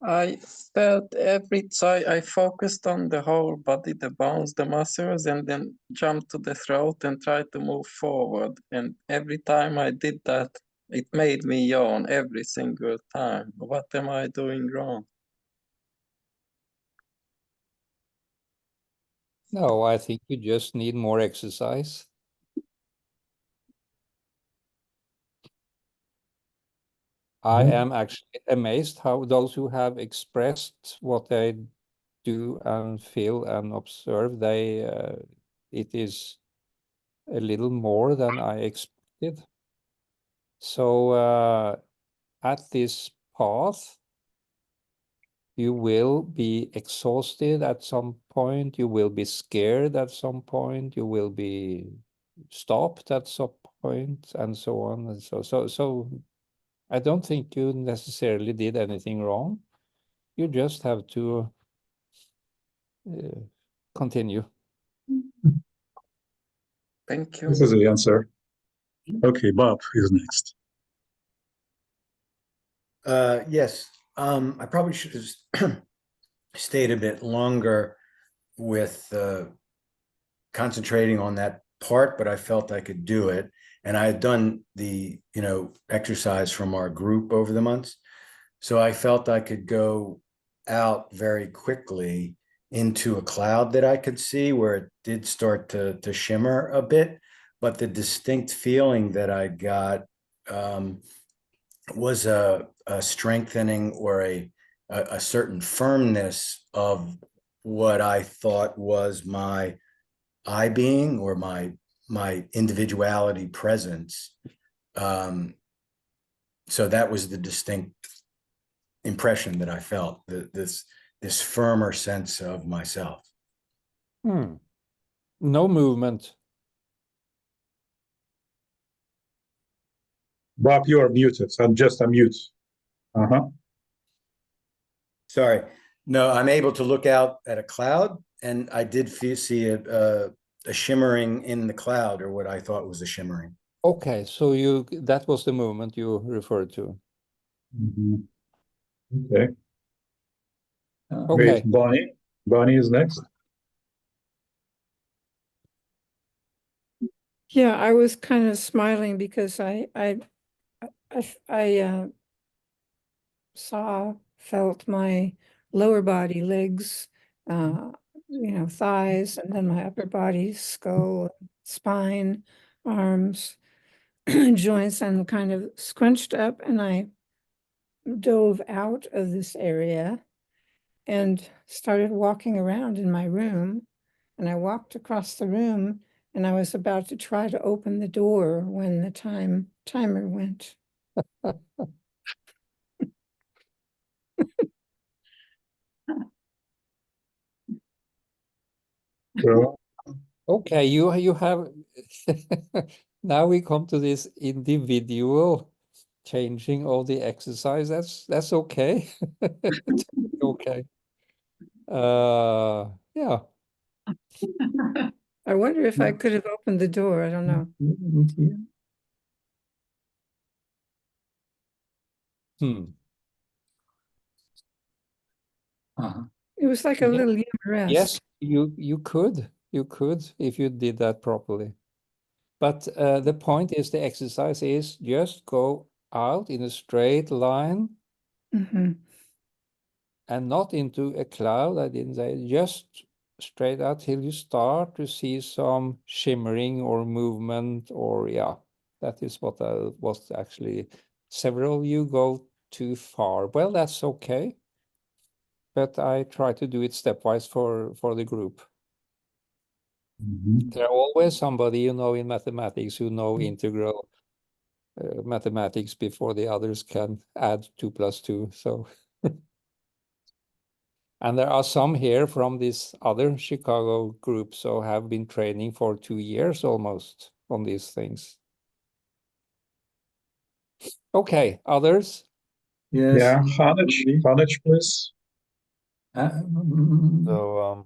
I felt every time I focused on the whole body, the bones, the muscles, and then jumped to the throat and tried to move forward. And every time I did that, it made me yawn every single time. What am I doing wrong? No, I think you just need more exercise. I am actually amazed how those who have expressed what they do and feel and observe, it is a little more than I expected. So at this path, you will be exhausted at some point, you will be scared at some point, you will be stopped at some point, and so on. And so I don't think you necessarily did anything wrong. You just have to continue. Thank you. This is the answer. Okay, Bob is next. Yes, I probably should have stayed a bit longer with concentrating on that part, but I felt I could do it. And I had done the, exercise from our group over the months. So I felt I could go out very quickly into a cloud that I could see where it did start to shimmer a bit. But the distinct feeling that I got was a strengthening or a certain firmness of what I thought was my I being or my individuality presence. So that was the distinct impression that I felt, this firmer sense of myself. No movement. Bob, you are muted. So just unmute. Sorry. No, I'm able to look out at a cloud, and I did see a shimmering in the cloud, or what I thought was a shimmering. Okay, so that was the movement you referred to. Okay. Okay. Bonnie is next. Yeah, I was kind of smiling because I felt my lower body, legs, thighs, and then my upper body, skull, spine, arms, joints, and kind of scrunched up. And I dove out of this area and started walking around in my room. And I walked across the room and I was about to try to open the door when the timer went. So, Okay, you have now we come to this individual changing all the exercise. That's okay. Okay. Yeah. I wonder if I could have opened the door. I don't know. It was like a little humorous. Yes, you could if you did that properly. But the point is the exercise is just go out in a straight line and not into a cloud. I didn't say, just straight out till you start to see some shimmering or movement, or that is what was actually. Several of you go too far. Well, that's okay. But I try to do it stepwise for the group. There are always somebody in mathematics who know integral mathematics before the others can add 2 + 2. So, and there are some here from this other Chicago group, so have been training for 2 years almost on these things. Okay, others? Yes. Yeah, Hanich, please. So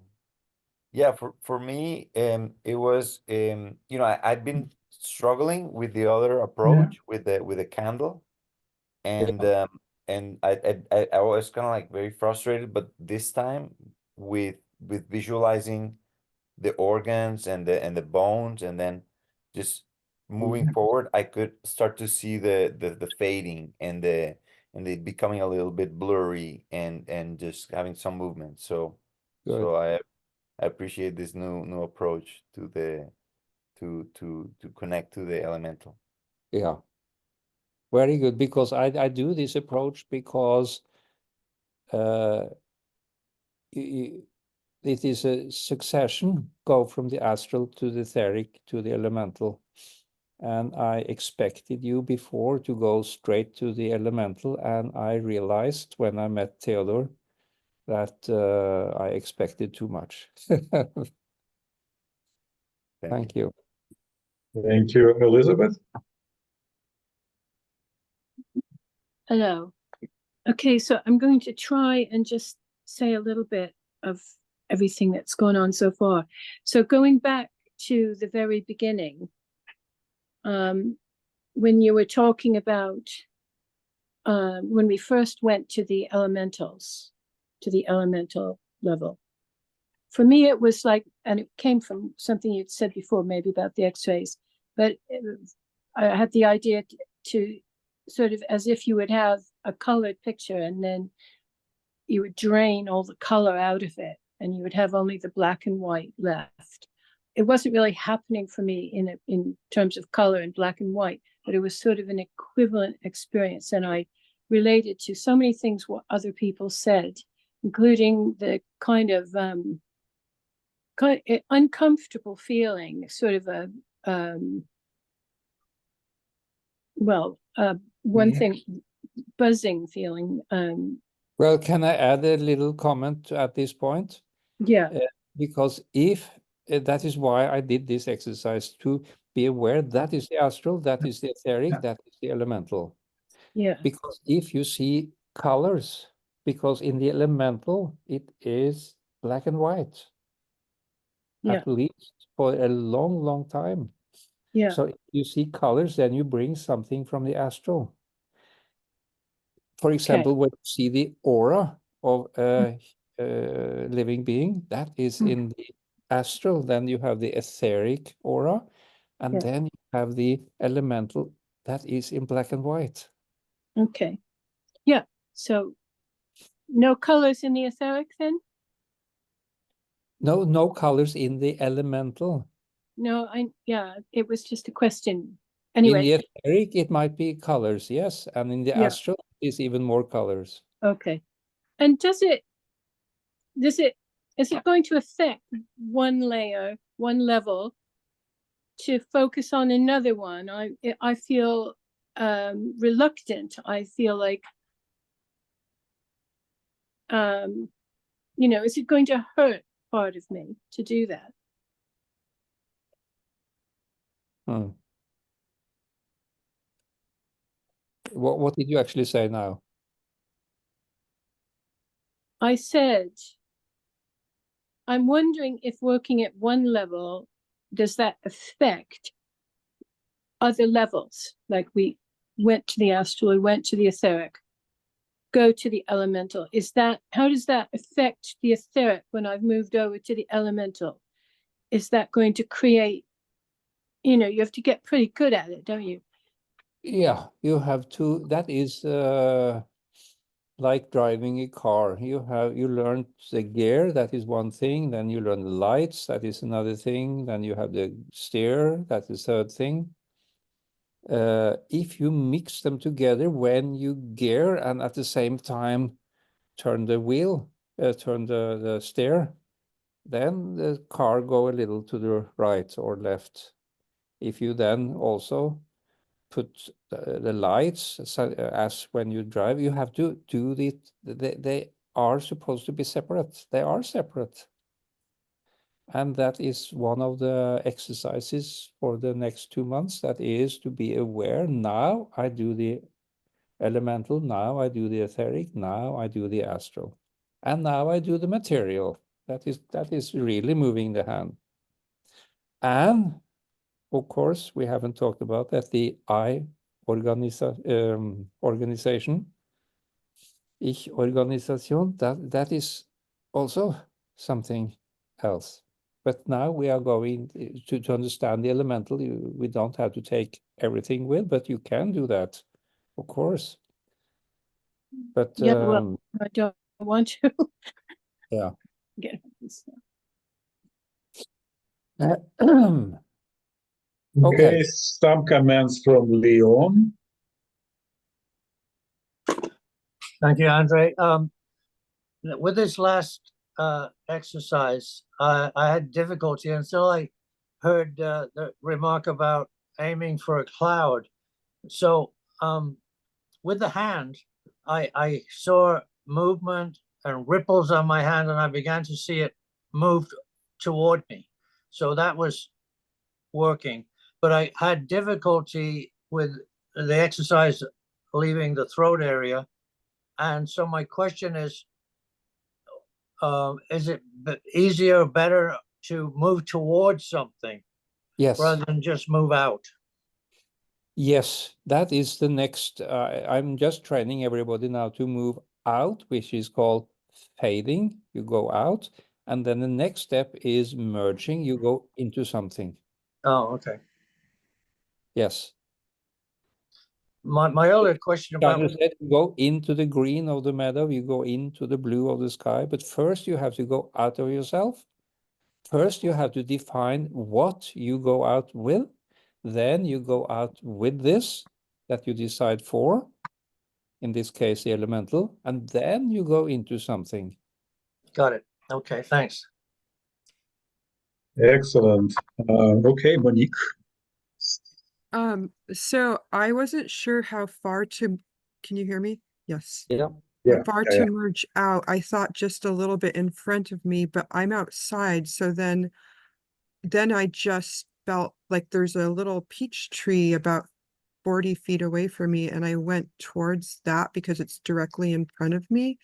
yeah, for me, it was I've been struggling with the other approach with the candle, and I was kind of like very frustrated, but this time with visualizing the organs and the bones, and then just moving forward, I could start to see the fading and the becoming a little bit blurry and just having some movement. So I appreciate this new approach to connect to the elemental. Yeah. Very good, because I do this approach because it is a succession, go from the astral to the etheric to the elemental. And I expected you before to go straight to the elemental, and I realized when I met Theodore that I expected too much. Thank you. Thank you, Elizabeth. Hello. Okay, so I'm going to try and just say a little bit of everything that's gone on so far. So going back to the very beginning, when you were talking about when we first went to the elementals, to the elemental level, for me it was like, and it came from something you'd said before, maybe about the x-rays, but I had the idea to sort of as if you would have a colored picture and then you would drain all the color out of it and you would have only the black and white left. It wasn't really happening for me in terms of color and black and white, but it was sort of an equivalent experience. And I related to so many things what other people said, including the kind of uncomfortable feeling, sort of a one thing, buzzing feeling. Well, can I add a little comment at this point? Yeah. Because if that is why I did this exercise, to be aware that is the astral, that is the etheric, that is the elemental. Yeah. Because if you see colors, because in the elemental it is black and white. Yeah. At least for a long time. Yeah. So if you see colors, then you bring something from the astral. For example, when you see the aura of a living being, that is in the astral. Then you have the etheric aura, And Yeah. then you have the elemental that is in black and white. Okay. Yeah. So no colors in the etheric then? No colors in the elemental. No, yeah, it was just a question. In Anyway, the etheric, it might be colors, yes. And in the Yeah. astral, is even more colors. okay. And is it going to affect one layer, one level to focus on another one? I feel reluctant. I feel like is it going to hurt part of me to do that? Hmm. What did you actually say now? I said, I'm wondering if working at one level, does that affect other levels? Like we went to the astral, we went to the etheric, go to the elemental. How does that affect the etheric when I've moved over to the elemental? Is that going to create, you have to get pretty good at it, don't you? Yeah, you have to, that is like driving a car. You learn the gear, that is one thing, then you learn the lights, that is another thing, then you have the steer, that is third thing. If you mix them together when you gear and at the same time turn the wheel, turn the steer, then the car go a little to the right or left. If you then also put the lights as when you drive, you have to do it. They are supposed to be separate. They are separate. And that is one of the exercises for the next 2 months. That is to be aware. Now I do the elemental. Now I do the etheric. Now I do the astral. And now I do the material. That is really moving the hand. And of course, we haven't talked about that the I organization, Ich-Organisation, that is also something else. But now we are going to understand the elemental. We don't have to take everything with, but you can do that, of course. But Yeah, well, I don't want to. Yeah. Get this. Okay, some comments from Leon. Thank you, Andre. With this last exercise, I had difficulty until I heard the remark about aiming for a cloud. So with the hand, I saw movement and ripples on my hand, and I began to see it move toward me. So that was working. But I had difficulty with the exercise leaving the throat area. And so my question is it easier, better to move towards something Yes. rather than just move out? Yes, that is the next. I'm just training everybody now to move out, which is called fading. You go out, and then the next step is merging. You go into something. Oh, okay. Yes. My earlier question about Said you go into the green of the meadow, you go into the blue of the sky, but first you have to go out of yourself. First you have to define what you go out with. Then you go out with this that you decide for, in this case, the elemental, and then you go into something. Got it. Okay, thanks. Excellent. Okay, Monique. So I wasn't sure how far to, can you hear me? Yes. Yeah. How far to merge out. I thought just a little bit in front of me, but I'm outside. So then I just felt like there's a little peach tree about 40 feet away from me, and I went towards that because it's directly in front of me.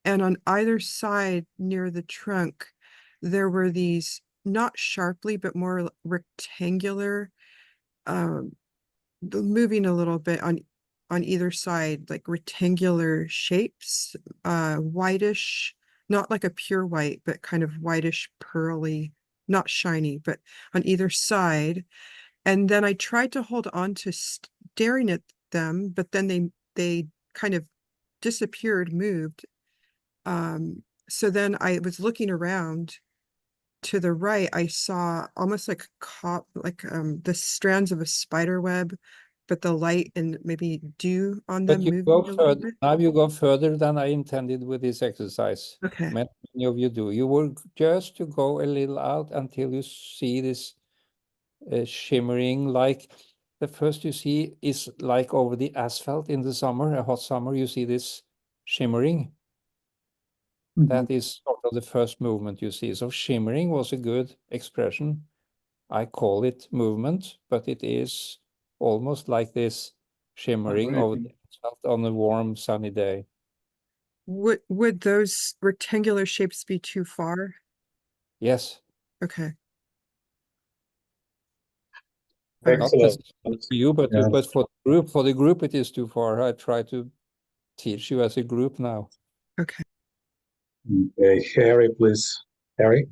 And on either side near the trunk, there were these not sharply, but more rectangular, moving a little bit on either side, like rectangular shapes, whitish, not like a pure white, but kind of whitish, pearly, not shiny, but on either side. And then I tried to hold on to staring at them, but then they kind of disappeared, moved. So then I was looking around. To the right, I saw almost like the strands of a spider web, but the light and maybe dew on But them you moving go a little further, bit. now you go further than I intended with this exercise. Okay. Many of you do. You were just to go a little out until you see this shimmering, like the first you see is like over the asphalt in the summer, a hot summer, you see this shimmering. That is sort of the first movement you see. So shimmering was a good expression. I call it movement, but it is almost like this shimmering over the asphalt on a warm, sunny day. Would those rectangular shapes be too far? Yes. Okay. Not Excellent. necessarily for you, but Yeah. but for the group it is too far. I try to teach you as a group now. Okay. Okay, Harry, please. Harry?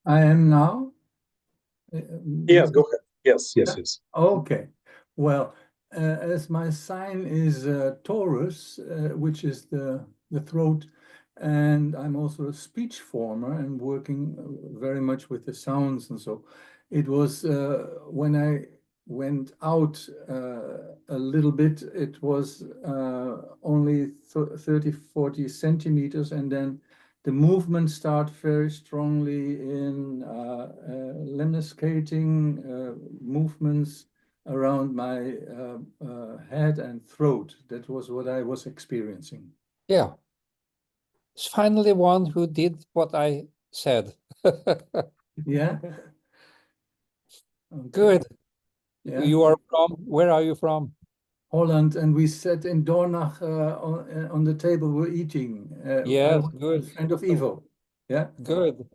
I am now? Yes, go ahead. Yes. Okay. Well, as my sign is Taurus, which is the throat, and I'm also a speech former and working very much with the sounds and so. It was when I went out a little bit, it was only 30, 40 centimeters, and then the movements start very strongly in lemniscating movements around my head and throat. That was what I was experiencing. Yeah. It's finally one who did what I said. Yeah. Good. Yeah. You are from, where are you from? Holland, and we sat in Dornach on the table. We're eating. I Yes, was good. a friend of Ivo. Yeah. Good.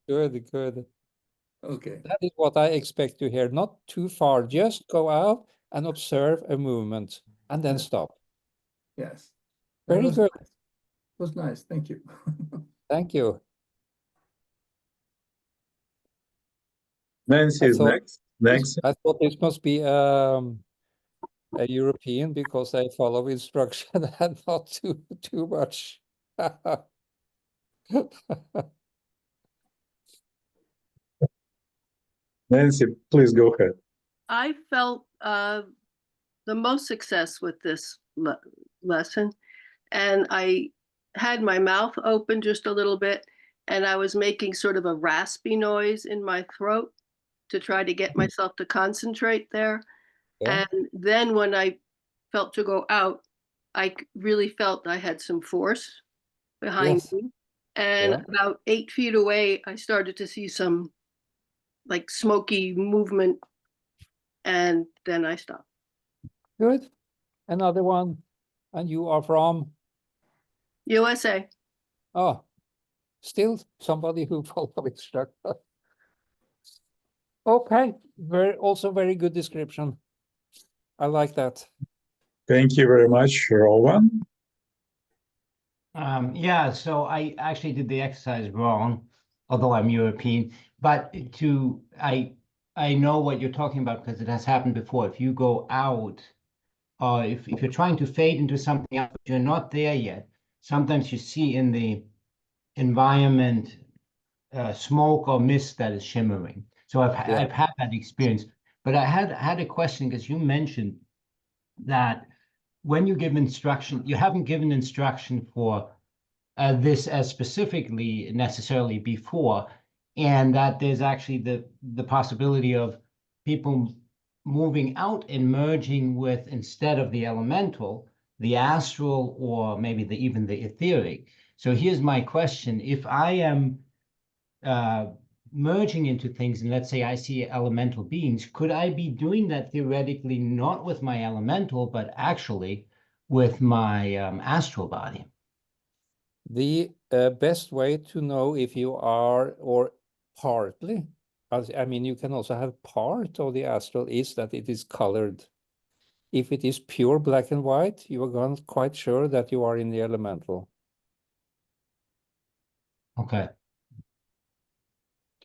Okay. That is what I expect to hear. Not too far. Just go out and observe a movement and then stop. Yes. Very good. Nice. It was nice. Thank you. Thank you. Nancy is next. I thought this must be a European because they follow instruction and not too much. Nancy, please go ahead. I felt the most success with this lesson, and I had my mouth open just a little bit, and I was making sort of a raspy noise in my throat to try to get myself to concentrate there. Yeah. And then when I felt to go out, I really felt I had some force behind Yes. me. And Yeah. about 8 feet away, I started to see some like smoky movement, and then I stopped. Good. Another one. And you are from? USA. Oh, still somebody who follows instruction. Okay. Also very good description. I like that. Thank you very much, Rowan. Yeah, so I actually did the exercise wrong, although I'm European. But I know what you're talking about because it has happened before. If you go out, or if you're trying to fade into something else, but you're not there yet, sometimes you see in the environment smoke or mist that is shimmering. So I've had that experience. But I had a question because you mentioned that when you give instruction, you haven't given instruction for this as specifically necessarily before, and that there's actually the possibility of people moving out and merging with, instead of the elemental, the astral, or maybe even the etheric. So here's my question. If I am merging into things, and let's say I see elemental beings, could I be doing that theoretically not with my elemental, but actually with my astral body? The best way to know if you are, or partly, I mean, you can also have part of the astral, is that it is colored. If it is pure black and white, you are not quite sure that you are in the elemental. Okay.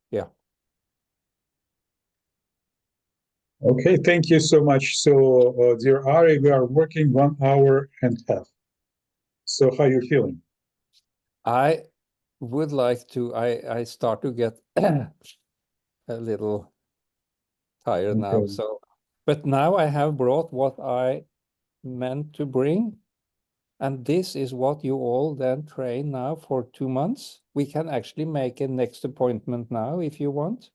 Yeah. Okay, thank you so much. So, dear Ari, we are working 1 hour and a half. So how are you feeling? I would like to, I start to get a little tired now. Okay. So, but now I have brought what I meant to bring. And this is what you all then train now for 2 months. We can actually make a next appointment now if you want.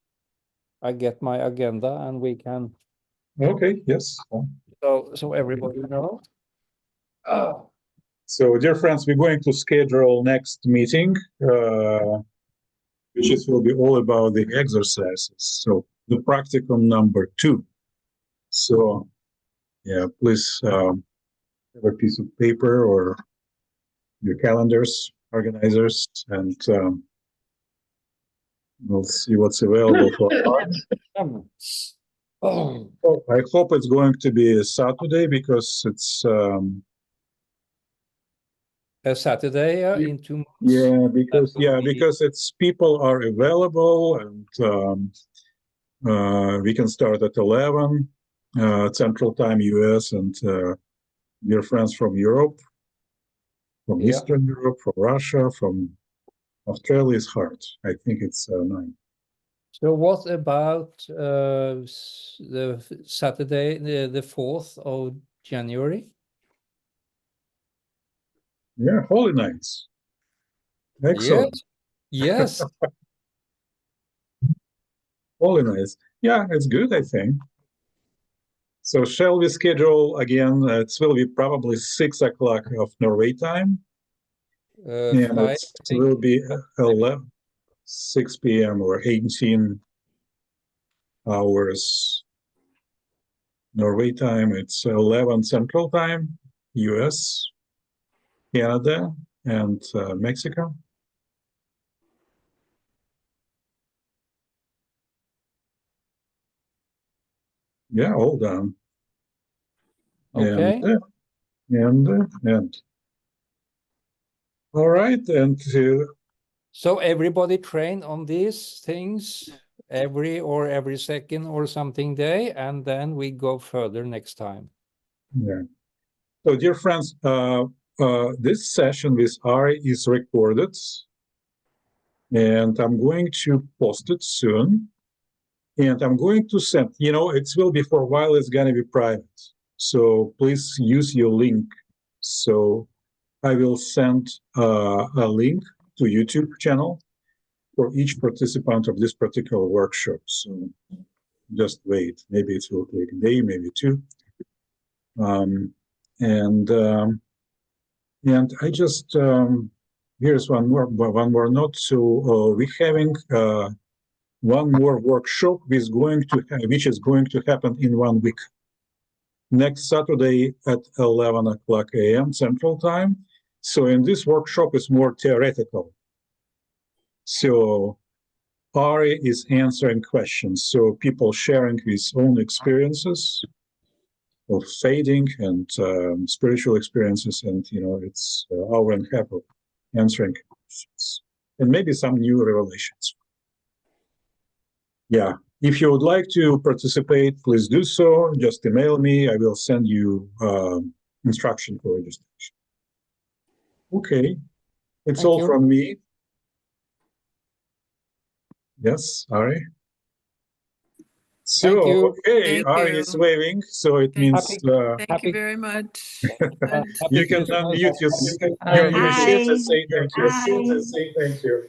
I get my agenda and we can. Okay, yes. So everybody knows. Oh. So, dear friends, we're going to schedule next meeting, which will be all about the exercises. So, the practicum number 2. So, yeah, please have a piece of paper or your calendars, organizers, and we'll see what's available for us. Oh, I hope it's going to be a Saturday because it's a Saturday in 2 months. Yeah, because it's people are available and we can start at 11 Central Time, US, and dear friends from Europe, from Eastern Europe, from Russia, from Australia is hard. I think it's 9. So what about the Saturday, the 4th of January? Yeah, Holy Nights. Excellent. Yes. Holy Nights. Yeah, it's good, I think. So shall we schedule again? It will be probably 6 o'clock of Norway time. And it will be 6 p.m. or 18 hours Norway time. It's 11 Central Time, US, Canada, and Mexico. Yeah, all done. Okay. And all right. And so everybody train on these things every second or something day, and then we go further next time. Yeah. So, dear friends, this session with Ari is recorded, and I'm going to post it soon. And I'm going to send, it will be for a while, it's going to be private. So please use your link. So I will send a link to YouTube channel for each participant of this particular workshop. So just wait. Maybe it will take a day, maybe 2. And I just here's one more note. So we're having one more workshop which is going to happen in 1 week. Next Saturday at 11 o'clock a.m. Central Time. So in this workshop is more theoretical. So Ari is answering questions. So people sharing his own experiences of fading and spiritual experiences, and it's hour and a half of answering questions and maybe some new revelations. Yeah, if you would like to participate, please do so. Just email me. I will send you instruction for registration. Okay, it's all from me. Yes, Ari. So, okay, Ari is waving, so it means Thank you very much. you can unmute your machines and say thank you.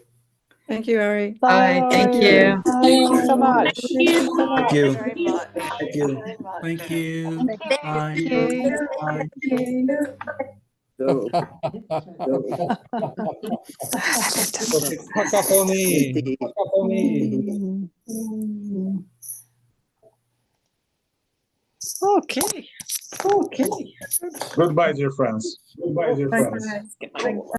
Thank you, Ari. Bye. Thank you. Thank you so much. Thank you so Thank you. very much. Thank you. Thank you. Bye. Bye. So, Okay. Goodbye, dear friends. Bye, guys. Good night.